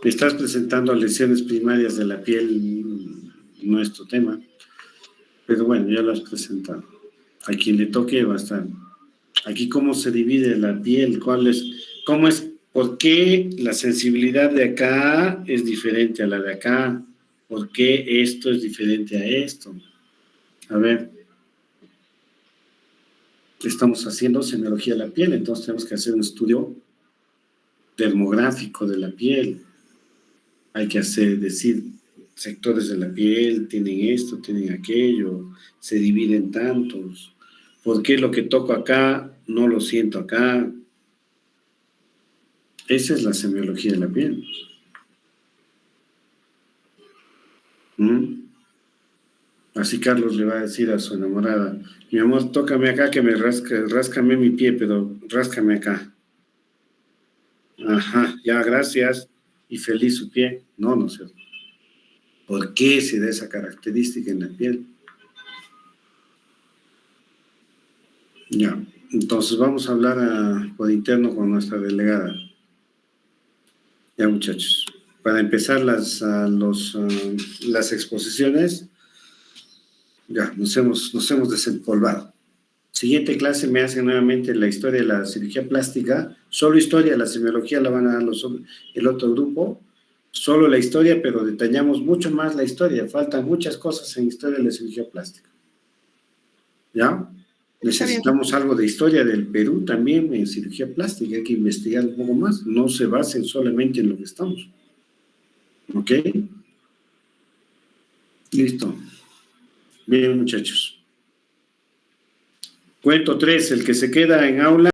Estás presentando lesiones primarias de la piel, no es tu tema, pero bueno, ya lo has presentado. A quien le toque va a estar. Aquí cómo se divide la piel, por qué la sensibilidad de acá es diferente a la de acá, por qué esto es diferente a esto. A ver, estamos haciendo semiología de la piel, entonces tenemos que hacer un estudio dermográfico de la piel. Hay que decir, sectores de la piel tienen esto, tienen aquello, se dividen tantos. ¿Por qué lo que toco acá no lo siento acá? Esa es la semiología de la piel. Así Carlos le va a decir a su enamorada, mi amor, tócame acá que ráscame mi pie, pero ráscame acá. Ajá, ya, gracias. Y feliz su pie. No, no sé. ¿Por qué se da esa característica en la piel? Ya, entonces vamos a hablar por interno con nuestra delegada. Ya, muchachos. Para empezar las exposiciones, ya, nos hemos desempolvado. Siguiente clase me hacen nuevamente la historia de la cirugía plástica. Solo historia, la semiología la van a dar el otro grupo. Solo la historia, pero detallamos mucho más la historia. Faltan muchas cosas en historia de la cirugía plástica. ¿Ya? Necesitamos algo de historia del Perú también en cirugía plástica. Hay que investigar un poco más. No se basen solamente en lo que estamos. ¿Ok? Listo. Bien, muchachos. Cuento 3, el que se queda en aula.